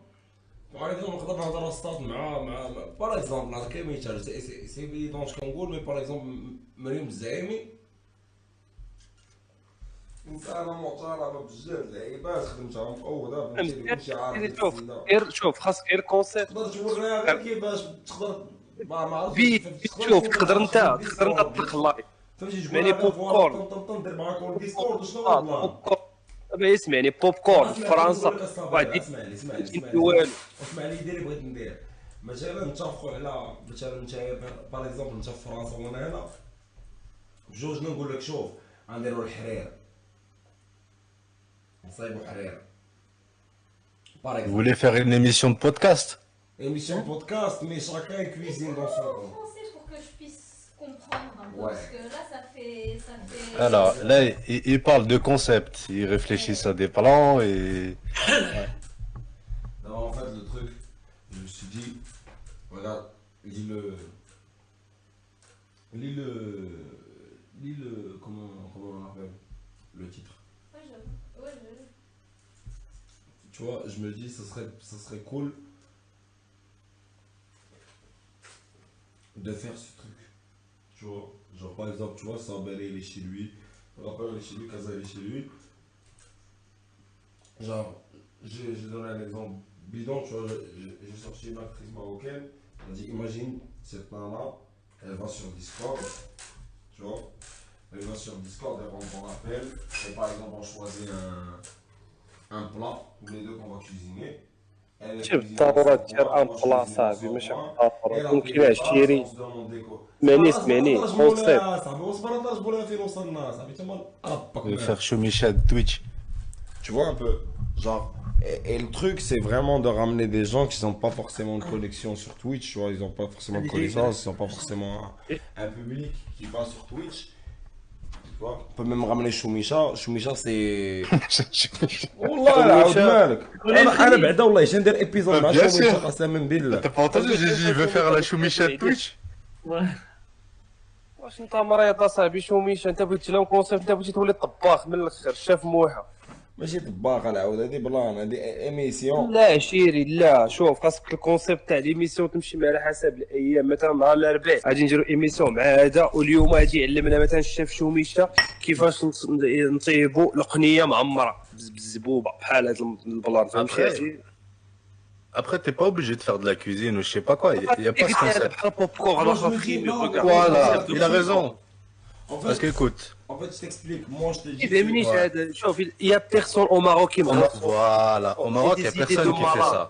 نقدر نهضر الصاد مع باغ اكزومبل نعطيك كمثال سي بيدون اش كنقول مي باغ اكزومبل مريم الزعيمي انسانه محترمه بزاف لعيبات خدمتها مفوضه فهمتي كلشي عارف شوف خاصك غير كونسيبت تقدر توريها غير كيفاش تقدر ما عرفتش شوف تقدر انت تطلق اللايف فهمتي يعني بوب كورن ندير معاكم ديسكورد شنو هو البلان دابا اسمعني بوب كورن في فرنسا واحد اسمعني ديري بغيت ندير مثلا نتفقوا على مثلا انت باغ اكزومبل انت في فرنسا وانا هنا بجوج نقول لك شوف غنديروا الحرير نصايبوا حرير Vous voulez faire une émission de podcast? Émission podcast, mais chacun cuisine dans son coin. Français pour que je puisse comprendre un peu, parce que là ça fait. Alors là, il parle de concept, il réfléchit à des plans et. Non, en fait, le truc, je me suis dit, regarde, lis le, comment on appelle le titre. Ouais, Tu vois, je me dis, ça serait cool de faire ce truc. Tu vois, genre par exemple, tu vois, Sambelé il est chez lui, Rappel il est chez lui, Kaza il est chez lui. Genre, j'ai donné un exemple bidon, tu vois, j'ai sorti une actrice marocaine, elle a dit, imagine, cette nana, elle va sur Discord, tu vois, elle va sur Discord, elle rentre dans l'appel, et par exemple, on choisit un plat, ou les deux qu'on va cuisiner. شوف الضرورة دير ان بلا صاحبي ماشي بالضرورة ممكن عشيري سمعني كونسيبت صاحبي واصبر الله جبوا لها فين وصلنا صاحبي تما ربك faire choumicha de Twitch. Tu vois un peu, genre, et le truc c'est vraiment de ramener des gens qui n'ont pas forcément de connexion sur Twitch, tu vois, ils n'ont pas forcément de connaissances, ils n'ont pas forcément un public qui va sur Twitch. On peut même ramener Choumicha c'est والله العود مالك انا بعدا والله اش ندير ايبيزود مع شوميشا قسما بالله T'as pas entendu, j'ai dit, il veut faire la choumicha de Twitch? واش انت مريض اصاحبي شوميشا انت بغيت لهم كونسيبت انت بغيتي تولي طباخ من الاخر شاف موحه ماشي طباخ العود هذه بلان هذه ايميسيون لا شيري لا شوف خاصك الكونسيبت تاع ليميسيون تمشي على حسب الايام مثلا نهار الاربعاء غادي نديرو ايميسيون مع هذا واليوم غادي يعلمنا مثلا الشيف شوميشا كيفاش نطيبوا القنيه معمره بالزبوبه بحال هذا البلان فهمتي Après, t'es pas obligé de faire de la cuisine ou je sais pas quoi, il y a pas ce concept. Voilà, il a raison. Parce qu'écoute. En fait, je t'explique, moi je te dis. Il y a personne au Maroc qui me Voilà, au Maroc, il y a personne qui fait ça.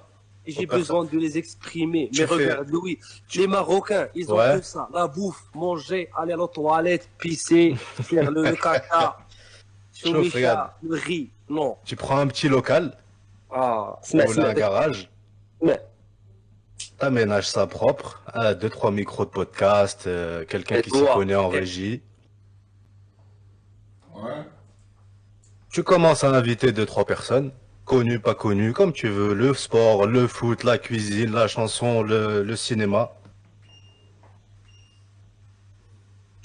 Et j'ai besoin de les exprimer. Mais regarde, Louis, les Marocains, ils ont que ça. La bouffe, manger, aller à la toilette, pisser, faire le caca, le riz. Non. Tu prends un petit local, ou un garage, t'aménages ça propre, 2-3 micros de podcast, quelqu'un qui s'y connaît en régie. Ouais. Tu commences à inviter 2-3 personnes, connues, pas connues, comme tu veux, le sport, le foot, la cuisine, la chanson, le cinéma.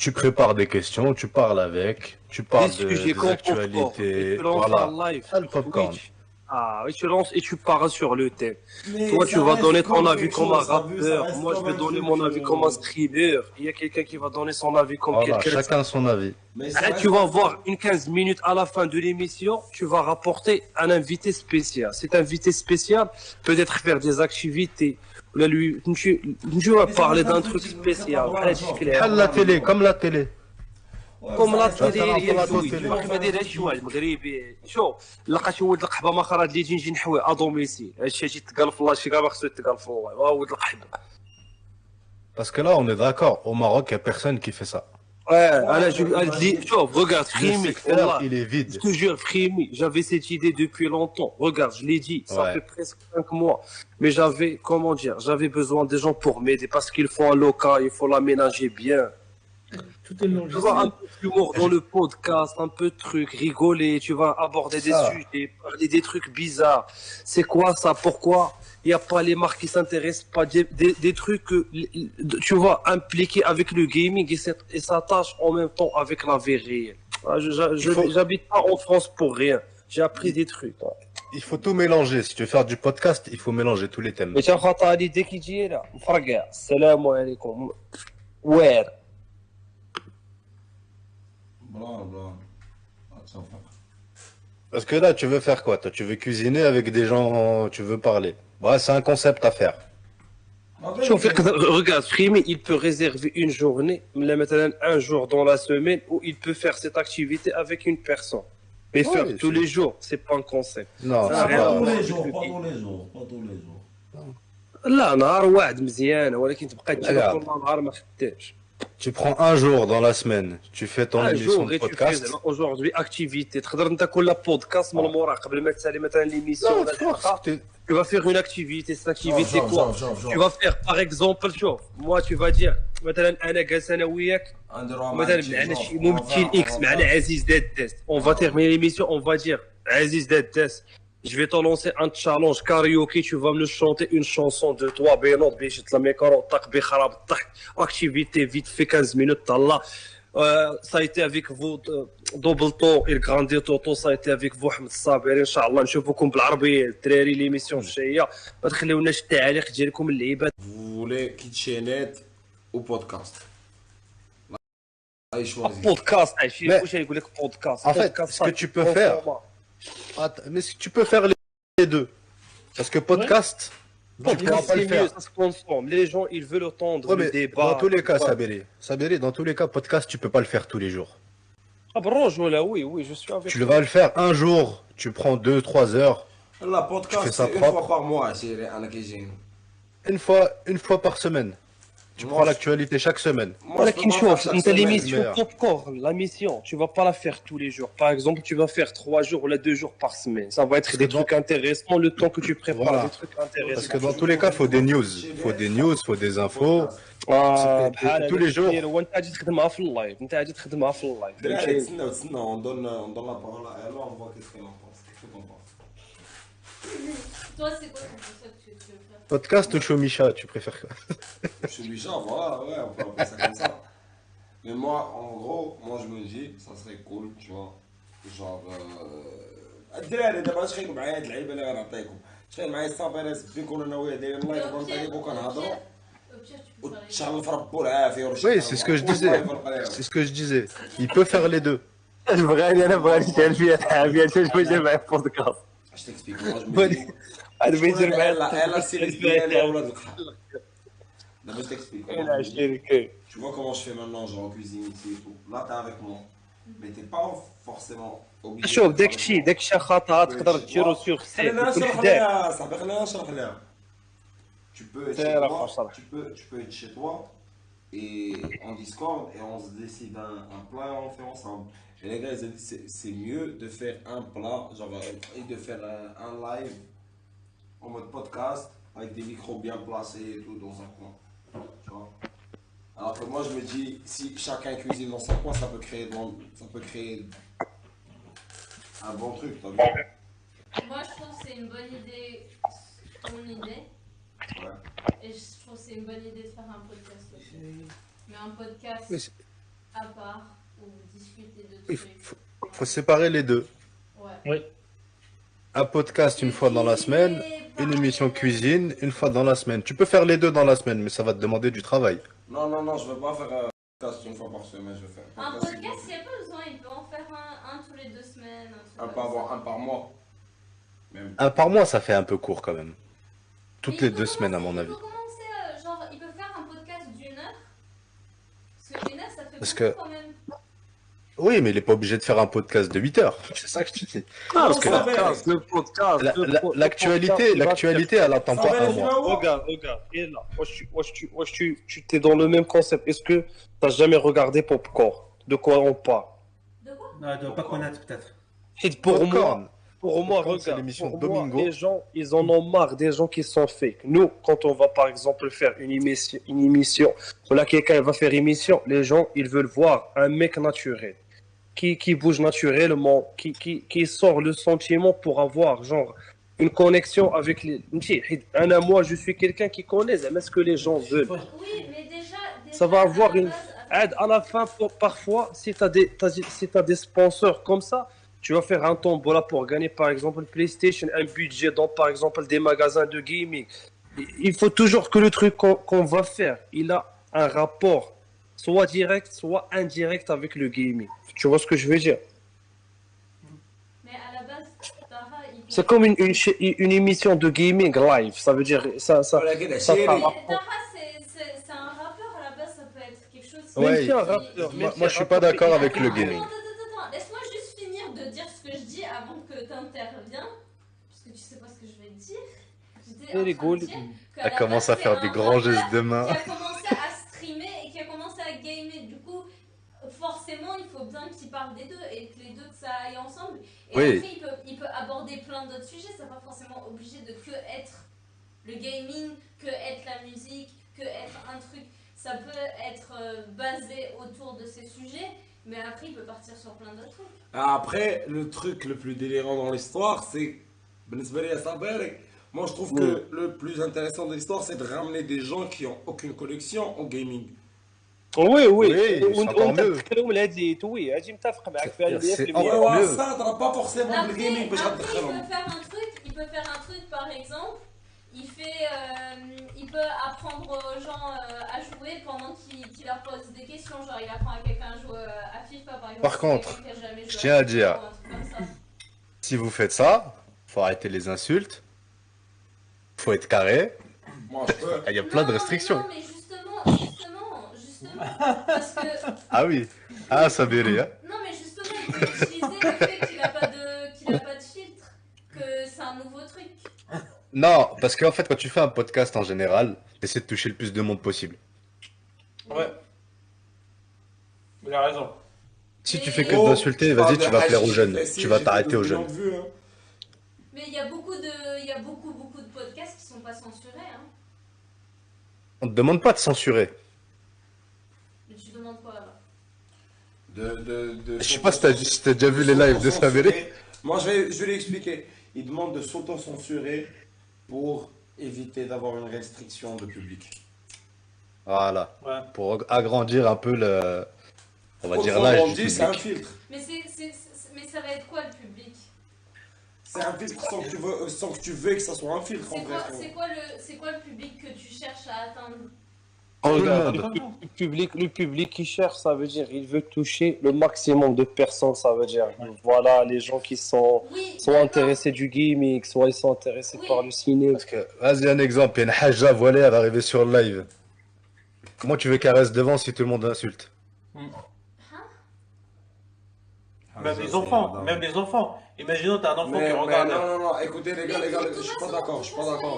Tu prépares des questions, tu parles avec, tu parles des actualités, voilà, le popcorn. Ah, et tu lances et tu pars sur le thème. Toi, tu vas donner ton avis comme un rappeur. Moi, je vais donner mon avis comme un streamer. Il y a quelqu'un qui va donner son avis comme quelqu'un. Chacun son avis. Tu vas voir une 15 minutes à la fin de l'émission, tu vas rapporter un invité spécial. Cet invité spécial peut-être faire des activités. Là, lui, tu vas parler d'un truc spécial. Comme la télé. كوم لا تيلي ما دايرهاش شي واحد مغربي شوف لقى شي ولد القحبه ما خرج لي نجي نحوي ادوميسيل هادشي تيتقال في الله شي كاع ما خصو يتقال في الله ولد القحبه Parce que là, on est d'accord, au Maroc, il n'y a personne qui fait ça. Ouais, regarde, Le Frimi, secteur, il est vide. je te jure, Frimi, j'avais cette idée depuis longtemps. Regarde, je l'ai dit, ça Ouais. fait presque 5 mois. Mais j'avais besoin des gens pour m'aider parce qu'il faut un local, il faut l'aménager bien. Tout est Tu vois, un logique. peu d'humour dans le podcast, un peu de trucs, rigoler, tu vas aborder des Ça. sujets, parler des trucs bizarres. C'est quoi ça? Pourquoi il n'y a pas les marques qui s'intéressent pas des trucs, tu vois, impliqués avec le gaming et s'attachent en même temps avec la vie réelle. J'habite pas en France pour rien. J'ai appris des trucs. Il faut tout mélanger. Si tu veux faire du podcast, il faut mélanger tous les thèmes. Mais tiens, خاطر l'idée qui dit là, فرقع. السلام عليكم. Where? Parce que là, tu veux faire quoi? Toi, tu veux cuisiner avec des gens, tu veux parler. Ouais, c'est un concept à faire. Regarde, Frimi, il peut réserver une journée, مثلا un jour dans la semaine où il peut faire cette activité avec une personne. Mais Ouais, faire tous c'est- les jours, c'est pas un concept. Non, Ça, c'est rien pas- à voir avec le gaming. لا نهار واحد مزيان ولكن تبقى تجي Regarde. كل نهار ما خدامش. Tu prends un jour dans la semaine, tu fais ton Un émission jour de et tu fais podcast. aujourd'hui activité. تقدر انت كل بودكاست من المورا قبل ما تسالي مثلا l'émission Non, ولا الحلقة. t'es- Tu vas faire une activité, cette activité Genre, quoi? genre, genre, genre. Tu vas faire par exemple, شوف, moi tu vas dire مثلا انا جالس انا وياك مثلا معنا شي ممثل اكس معنا عزيز داداس. On va terminer l'émission, on va dire عزيز داداس. Je vais te lancer un challenge karaoké, tu vas me chanter une chanson de toi, Benoît, بيش تطلع ميكرو طق بخراب الضحك. Activité vite fait 15 minutes, طلع. Ça a été avec vous دوبلتو الكراندي توتو ça a été avec vous حمد الصابري ان شاء الله نشوفكم بالعربيه الدراري ليميسيون الجايه ما تخليوناش التعاليق ديالكم اللعيبات Vous voulez kit chaînette ou podcast? Allez, choisir. بودكاست عرفتي Mais- واش يقول لك بودكاست En fait, ce que tu peux faire- Attends, mais si tu peux faire les deux. Parce que podcast, tu pourras pas le c'est mieux faire. ça se consomme les gens ils veulent entendre Ouais, le mais débat dans tous les cas, Ouais. Saberi, dans tous les cas, podcast, tu peux pas le faire tous les jours. Ah بالرجوله oui je suis avec Tu vas le faire un jour, tu prends 2-3 heures, La podcast, Tu fais ça c'est une propre. fois par mois, c'est un acquisition. une fois par semaine. Tu Moi, prends je- l'actualité chaque semaine. ولكن شوف انت l'émission Merde. popcorn la mission tu vas pas la faire tous les jours par exemple tu vas faire 3 jours ou 2 jours par semaine ça va être des que trucs intéressants le temps que tu prépares Voilà. des trucs intéressants Parce que dans tous les cas, faut des news. Faut des news, faut des infos. بحال tous les jours. هو انت غادي تخدمها في اللايف انت غادي تخدمها في اللايف دراري فهمتي تسناو on donne la parole à elle, on voit qu'est-ce qu'elle en pense. Qu'est-ce que t'en penses? Toi, c'est quoi ton concept que tu veux faire? Podcast ou Chomicha, tu préfères quoi? Je suis Bichard, voilà, ouais, on peut appeler ça comme ça. Mais moi, en gros, moi je me dis, ça serait cool, tu vois. Genre, الدراري دابا شحال معايا هاد اللعيبه اللي غنعطيكم شحال معايا الصابر نكون انا وياه دايرين لايف ونطيق وكنهضروا Au pire, tu peux parler. وتشعل ربو العافيه Oui, c'est ce que je disais. C'est ce que je disais. Il peut faire les deux. انا بغاني نسال فيها الحاميه باش يجي معايا في بودكاست Je t'explique, moi je me dis. انا بيدير معايا Elle a série ديالها ولاد القحط. D'abord je t'explique. انا شركه Tu vois comment je fais maintenant, genre en cuisine ici et tout. Là t'es avec moi. Mais t'es pas forcément obligé. شوف داكشي خطا تقدر ديرو سيغ سيت خلينا يكون نشرح حداك لها صاحبي خلينا نشرح لها. Tu peux être chez C'est la toi, France, tu peux être chez toi et en Discord et on se décide un plat et on fait ensemble. Et les gars ils ont dit c'est mieux de faire un plat genre et de faire un live en mode podcast avec des micros bien placés et tout dans un coin. Tu vois. Alors que moi je me dis si chacun cuisine dans son coin ça peut créer un bon truc, t'as vu? Moi, je trouve que c'est une bonne idée, ton idée. Ouais. Et je trouve que c'est une bonne idée de faire un podcast aussi. Mais un podcast Oui, c'est- à part où vous discutez de Il trucs. faut séparer les deux. Ouais. Oui. Un podcast une fois dans la semaine, une émission cuisine une fois dans la semaine. Tu peux faire les deux dans la semaine, mais ça va te demander du travail. Non, je veux pas faire un podcast une fois par semaine, je veux faire Un podcast, il n'y a pas besoin, il peut en faire un tous les 2 semaines. un par mois. Même. Un par mois, ça fait un peu court quand même. Toutes Mais les il peut 2 semaines, à mon commencer- avis. Il peut commencer, genre, il peut faire un podcast d'1 heure. Parce que 1 heure, ça fait Parce beaucoup que- quand même. Oui, mais il est pas obligé de faire un podcast de 8 heures. C'est ça que je te dis. Parce que le podcast, l'actualité, elle attend pas un mois. Regarde, et là, tu t'es dans le même concept. Est-ce que t'as jamais regardé Popcorn? De quoi on parle? De quoi? Non, elle doit pas connaître peut-être. Pour moi, Popcorn, c'est regarde, l'émission pour de moi, Domingo. les gens, ils en ont marre des gens qui sont fake. Nous, quand on va par exemple faire une émission, ou là quelqu'un va faire émission, les gens, ils veulent voir un mec naturel, qui bouge naturellement, qui sort le sentiment pour avoir genre une connexion avec les. Moi, je suis quelqu'un qui connaît ce que les gens veulent. Oui, mais déjà Ça va avoir à la une base, aide à la fin. Parfois, si tu as des sponsors comme ça, tu vas faire un tombola pour gagner par exemple PlayStation, un budget dans par exemple des magasins de gaming. Il faut toujours que le truc qu'on va faire, il a un rapport soit direct, soit indirect avec le gaming. Tu vois ce que je veux dire? mais à la base, Tara, C'est comme une émission de gaming live. Ça veut dire ça Mais Tara, c'est un rappeur à la base, ça peut être quelque chose. Ouais, si un rappeur, moi, je suis pas d'accord avec le gaming. Attends, laisse-moi juste finir de dire ce que je dis avant que tu interviens. Parce que tu sais pas ce que je vais te dire. J'étais en train de dire qu'à Elle la commence base, à faire c'est des un grands rappeur gestes de main. Qui a commencé à streamer et qui a commencé à gamer. Du coup, forcément, il faut bien qu'il parle des deux et que les deux que ça aille ensemble. Et Oui. après, il peut aborder plein d'autres sujets. Ça n'est pas forcément obligé de que être le gaming, que être la musique, que être un truc. Ça peut être basé autour de ces sujets, mais après, il peut partir sur plein d'autres trucs. Après, le truc le plus délirant dans l'histoire, c'est. Moi, je trouve que le plus intéressant de l'histoire, c'est de ramener des gens qui ont aucune connexion au gaming. Oui, c'est encore mieux. C'est encore mieux. Ça, t'as pas forcément le Après, gaming, mais après, il peut faire un truc, par exemple, il peut apprendre aux gens à jouer pendant qu'il leur pose des questions, genre il apprend à quelqu'un à jouer à FIFA, par exemple. Par contre, quelqu'un qui a jamais joué je tiens à FIFA dire, ou un truc comme ça. si vous faites ça, faut arrêter les insultes, faut être carré. Moi, je peux. Il y a plein de Non, restrictions. mais justement, parce que... Ah oui. Ah, ça verrait, hein. Non, mais justement, il peut utiliser le fait qu'il a pas de filtre, que c'est un nouveau truc. Non, parce qu'en fait, quand tu fais un podcast en général, essaie de toucher le plus de monde possible. Ouais. Il a raison. Si tu fais que d'insulter, vas-y, tu vas plaire aux jeunes. Tu vas t'arrêter aux jeunes. Mais il y a beaucoup de podcasts qui sont pas censurés, hein. On te demande pas de censurer. Mais tu demandes quoi là? Je sais pas si t'as déjà vu les lives de Savéré. Moi, je vais l'expliquer. Il demande de s'auto-censurer pour éviter d'avoir une restriction de public. Voilà. Ouais. Pour agrandir un peu le. On va dire Autrement l'âge du dit, c'est un public. filtre. Mais ça va être quoi le public? C'est un filtre sans que tu veux que ça soit un filtre en vrai. C'est quoi le public que tu cherches à atteindre? Regarde, le public qui cherche, ça veut dire il veut toucher le maximum de personnes, ça veut dire voilà les gens qui sont soit intéressés du gaming, soit ils sont intéressés par le ciné. Parce que, vas-y, un exemple, il y a une Hajja voilée, elle va arriver sur le live. Comment tu veux qu'elle reste devant si tout le monde insulte? Même les enfants. Imaginons, t'as un enfant qui regarde. Non, écoutez les gars, je suis pas d'accord.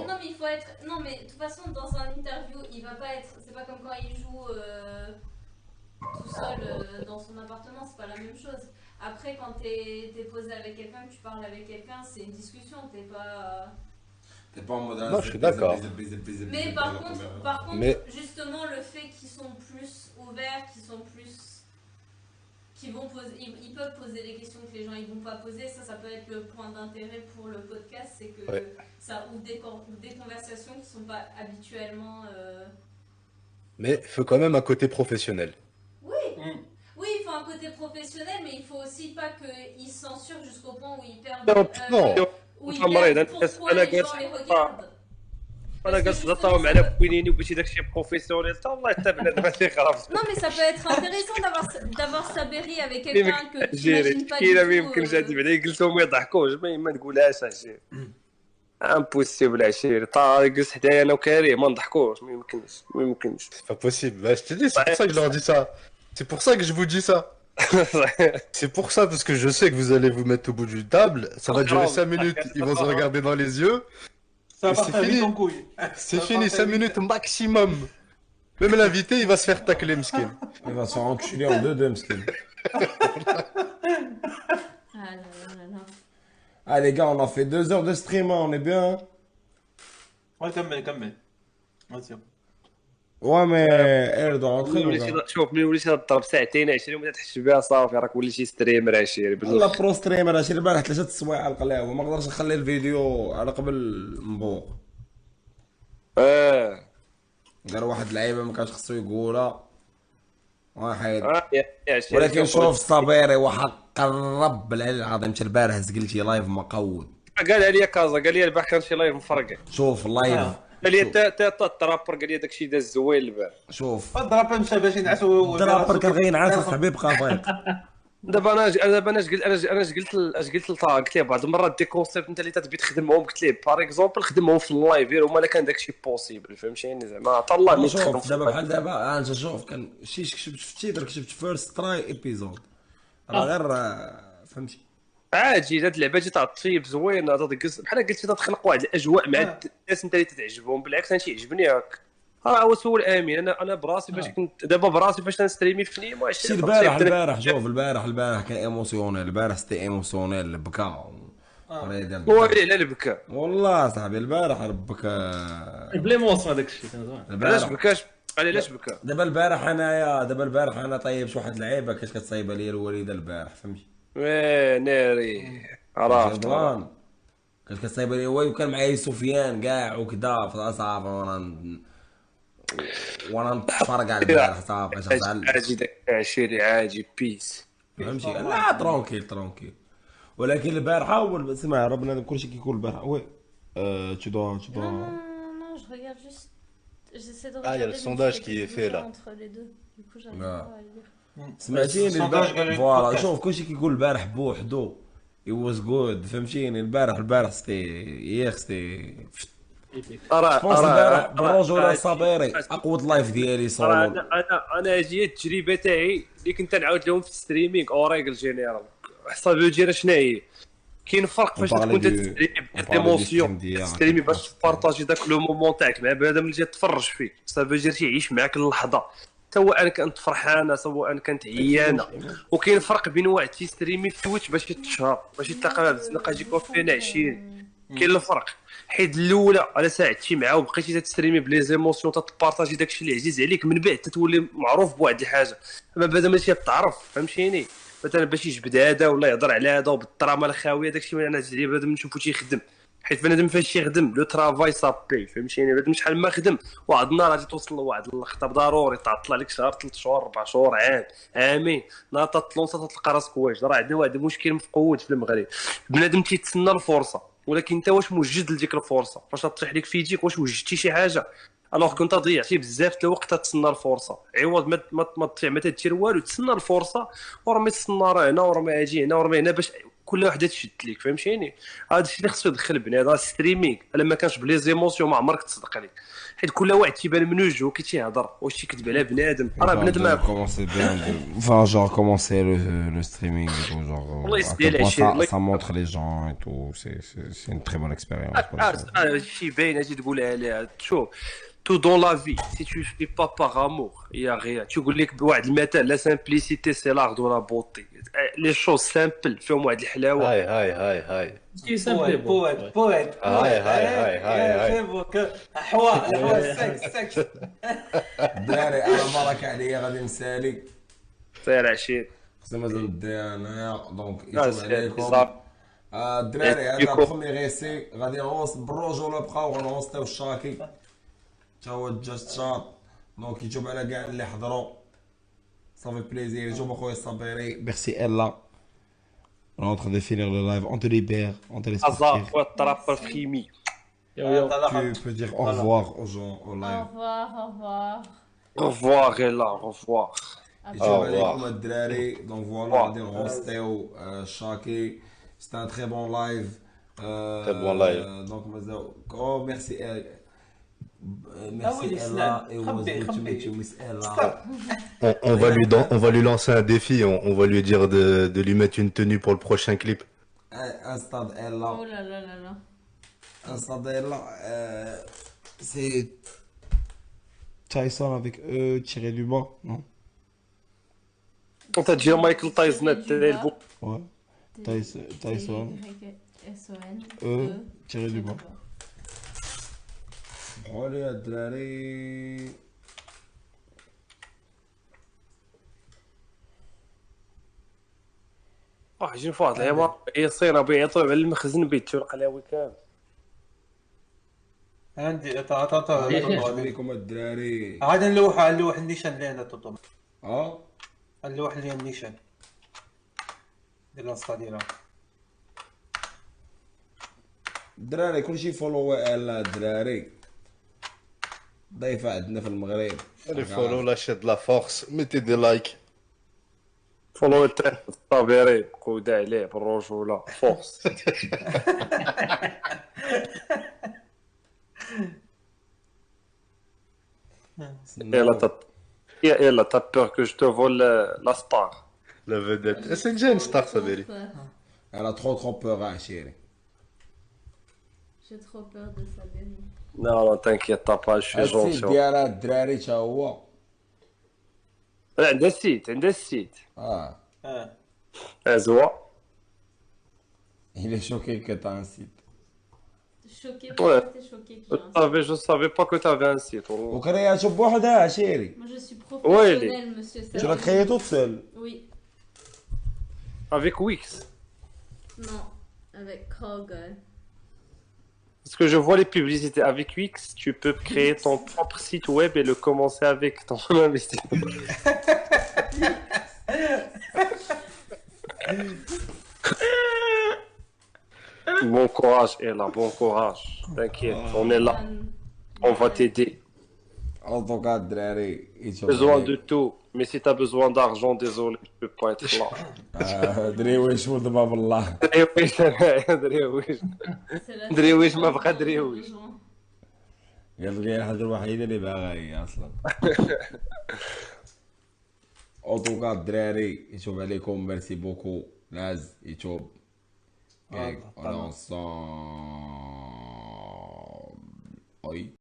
Non, mais il faut être. Non, mais de toute façon, dans un interview, il va pas être. C'est pas comme quand il joue tout seul dans son appartement, c'est pas la même chose. Après, quand t'es posé avec quelqu'un, que tu parles avec quelqu'un, c'est une discussion, t'es pas. T'es pas en mode. Non, je suis d'accord. Mais par contre, justement, le fait qu'ils sont plus ouverts, qu'ils vont poser, ils peuvent poser des questions que les gens ils vont pas poser, ça peut être le point d'intérêt pour le podcast, c'est que ça ouvre des conversations qui sont pas habituellement. Mais il faut quand même un côté professionnel. Oui, il faut un côté professionnel, mais il faut aussi pas qu'ils censurent jusqu'au point où ils perdent. Non. Où ils perdent pourquoi les gens les regardent. انا جالس نطاوم على بوينيني وبشي داكشي بروفيسيونيل حتى والله حتى بنادم ماشي غرف. Non, mais ça peut être intéressant d'avoir Saberi avec quelqu'un que tu جيري n'imagines pas كاينه ما du tout. يمكنش هادي بعدا يجلسوا ما يضحكوش ما تقولهاش عشير امبوسيبل عشير طارق جلس حدايا انا وكريم ما نضحكوش ما يمكنش C'est pas possible. Bah, je te dis, c'est pour ça que je leur dis ça. C'est pour ça que je vous dis ça. C'est pour ça, parce que je sais que vous allez vous mettre au bout du table, ça va durer 5 minutes, ils vont se regarder dans les yeux, Ça et va c'est partir fini. vite en couille. C'est fini, 5 minutes maximum. Même l'invité, il va se faire tacler, Mskin. Il va se faire enculer en deux, Mskin. Ah là là là là. Ah les gars, on a fait 2 heures de stream, hein, on est bien. Ouais, كمل. Vas-y. Ouais, mais elle doit rentrer. شوف ملي وليتي تضرب ساعتين 20 وما تحسش بها صافي راك وليتي ستريمر عشيري والله برو ستريمر هادشي البارح 3 السوايع على القلاوه ما نقدرش نخلي الفيديو على قبل نبوق. قال واحد اللعيبه ما كانش خصو يقولها واحد. ولكن شوف الصبيري وحق الرب العلي العظيم البارح زقلتي لايف مقود. قالها لي كازا قال لي البارح كان شي لايف مفرقع. شوف اللايف قال لي تا الترابر قال لي داكشي داز زوين البارح. شوف الدرابر مشى باش ينعسوا الدرابر كان غينعس الحبيب بقى فايق. دابا انا قلت ليه بعض المرات دي كونسيبت انت اللي تبي تخدمهم قلت ليه باغ اكزومبل خدمهم في اللايف هما الا كان داكشي بوسيبل فهمتيني زعما عطا الله اللي شوف دابا بحال دابا انت شوف كان شي كتبت في التيتر كتبت فيرست تراي ايبيزود راه غير فهمتي عادي هاد اللعبه جات طيب زوينه تدقز بحال قلتي تخلق واحد الاجواء مع الناس انت اللي تتعجبهم بالعكس انا تيعجبني هاك هو سول امين انا براسي فاش كنت دابا براسي فاش تنستريمي في نيم شي البارح شوف البارح كان ايموسيونيل البارح سيتي ايموسيونيل بكى ويلي على البكا والله صاحبي البارح ربك بلي موصف هذاك الشيء كان زوين. علاش بكاش علاش بكا دابا البارح انا طيب شي واحد اللعيبه كاش كتصايبها ليا الوالده البارح فهمتي ناري عرفت كاش كتصايبها ليا وكان معايا سفيان كاع وكذا صافي وانا نتفرج على البارح صافي عادي داك عشيري عادي بيس فهمتي لا ترونكيل ولكن البارحه اول سمع ربنا كلشي كيقول البارحه وي tu dois Non, je regarde juste. J'essaie de Ah, il y a le regarder sondage mais qui c'est est fait, là. entre les deux. Du coup, j'arrive pas à le lire. سمعتيني البارح فوالا شوف كلشي كيقول البارح بوحدو it was good فهمتيني البارح ستي البارح بالرجوله الصبيري اقوى لايف ديالي صولو. انا هذه التجربه تاعي اللي كنت نعاود لهم في الستريمينغ اوريغل جينيرال حسابي ديالها شنو هي كاين فرق فاش تكون تستريمي ديمونسيون تستريمي باش تبارطاجي داك لو مومون تاعك مع بنادم اللي تتفرج فيه صافي دير تيعيش معاك اللحظه سواء كانت فرحانه سواء كانت عيانه وكاين فرق بين واحد تيستريمي في تويتش باش يتشهر باش يتلاقى مع الزنقه يجيكوا فينا 20 كاين الفرق حيت الاولى على ساعدتي معاه وبقيتي تستريمي بلي زيموسيون تبارطاجي داكشي اللي عزيز عليك من بعد تتولي معروف بواحد الحاجه اما بعد ما تعرف فهمتيني مثلا باش يجبد هذا ولا يهضر على هذا وبالدراما الخاويه داكشي اللي انا زعما بنادم نشوفو تيخدم حيت بنادم فاش يخدم لو ترافاي صابي فهمتيني بنادم شحال ما خدم واحد النهار غادي توصل لواحد الخطاب ضروري تعطل عليك شهر 3 شهور 4 شهور عام عامين نهار تطلونسا تلقى راسك واجد راه عندنا واحد المشكل مفقود في المغرب بنادم تيتسنى الفرصه ولكن انت واش موجد لديك الفرصه فاش تطيح لك في يديك واش وجدتي شي حاجه الوغ كنت ضيعتي بزاف د الوقت تتسنى الفرصه عوض ما تطيع ما تدير والو تسنى الفرصه ورمي السناره هنا ورمي اجي هنا ورمي هنا باش كل وحده تشد لك فهمتيني هذا الشيء اللي خصو يدخل بنادم ستريمينغ الا ما كانش بلي زيموسيون ما عمرك تصدق عليك حيت كل واحد تيبان من وجهه كي تيهضر واش تيكذب على بنادم راه بنادم commencer bien enfin genre commencer le streaming et tout genre ça montre les gens et tout c'est une très bonne expérience شي باين اجي تقولها عليها شوف tout dans la vie si tu fais pas par amour il y a rien تقول لك بواحد المثل la simplicité c'est l'art de la beauté les choses simples فيهم واحد الحلاوه هاي كي سامبل بويت هاي حوا السكس الدراري انا برك عليا غادي نسالي سير عشير خصني مازال ندي انايا دونك يتوب عليكم الدراري هذا بروميير ايسي غادي نغوص بالرجوله بقاو غنغوصيو الشاكي تا هو جاست شاط دونك يتوب على كاع اللي حضروا صافي بليزير يتوب اخويا الصابيري ميرسي الا On est en train de finir le live, on te libère, on te laisse partir. Tu peux dire au revoir aux gens au live. Au revoir Ella, au revoir. يتوب عليكم الدراري دونك فوالا غادي نغوصيو شاكي سيت ان تري بون لايف Très bon live. دونك مازال ميرسي Merci oui, Ella et خبي، was good to خبي. meet you Miss Ella. On va lui lancer un défi, on va lui dire de lui mettre une tenue pour le prochain clip. Insta Oh Ella. là là là là. Insta Ella. C'est Tyson avec E tiré du bas, non? On t'a dit Michael Tyson, t'es le bon. Ouais. Tyson. T-Y-S-O-N. E tiré du bas. حولي يا الدراري. واحد يجي في واحد العمارة هي الصينة بيعطيو على المخزن بيتو القلاوي كامل. عندي شكون ليكم الدراري؟ عاد نلوح النيشان اللي عندنا توتو نلوح اللي النيشان ديال الانستاليرا. الدراري كلشي فولو الا الدراري ضيفة عندنا في المغرب. Allez, follow, lâchez de la force, mettez des likes. فولو تاع الطابيري قودة عليه بالرجولة فورس. Ella, t'as peur que je te vole la star. La vedette. C'est déjà une star, ça, Béli. Elle a trop peur, hein, chérie. J'ai trop peur de ça, Béli. Non, t'inquiète pas, je suis gentil. السيت ديالها الدراري تا هو. عندها السيت. زوا. Il est choqué que t'as un site. Choqué, pourquoi t'es choqué que j'ai un site? Je savais pas que t'avais un site. وكرياتو بوحدها chérie. Moi je suis professionnelle, monsieur Tu l'as créé toute seule? Oui. Avec Wix. Non, avec Cargo. Parce que je vois les publicités avec Wix, tu peux créer ton propre site web et le commencer avec ton investissement. Bon courage, Ella, bon courage. T'inquiète, on est là. On va t'aider. En tout cas, الدراري. Besoin de tout. Mais si t'as besoin d'argent, désolé, je peux pas être là. درويش ولد باب الله. درويش ما بقى درويش. قال لي الحاجة الوحيدة اللي باغا هي أصلا. En tout cas, الدراري يشوف عليكم ميرسي بوكو لاز يشوف. On est ensemble. Oui.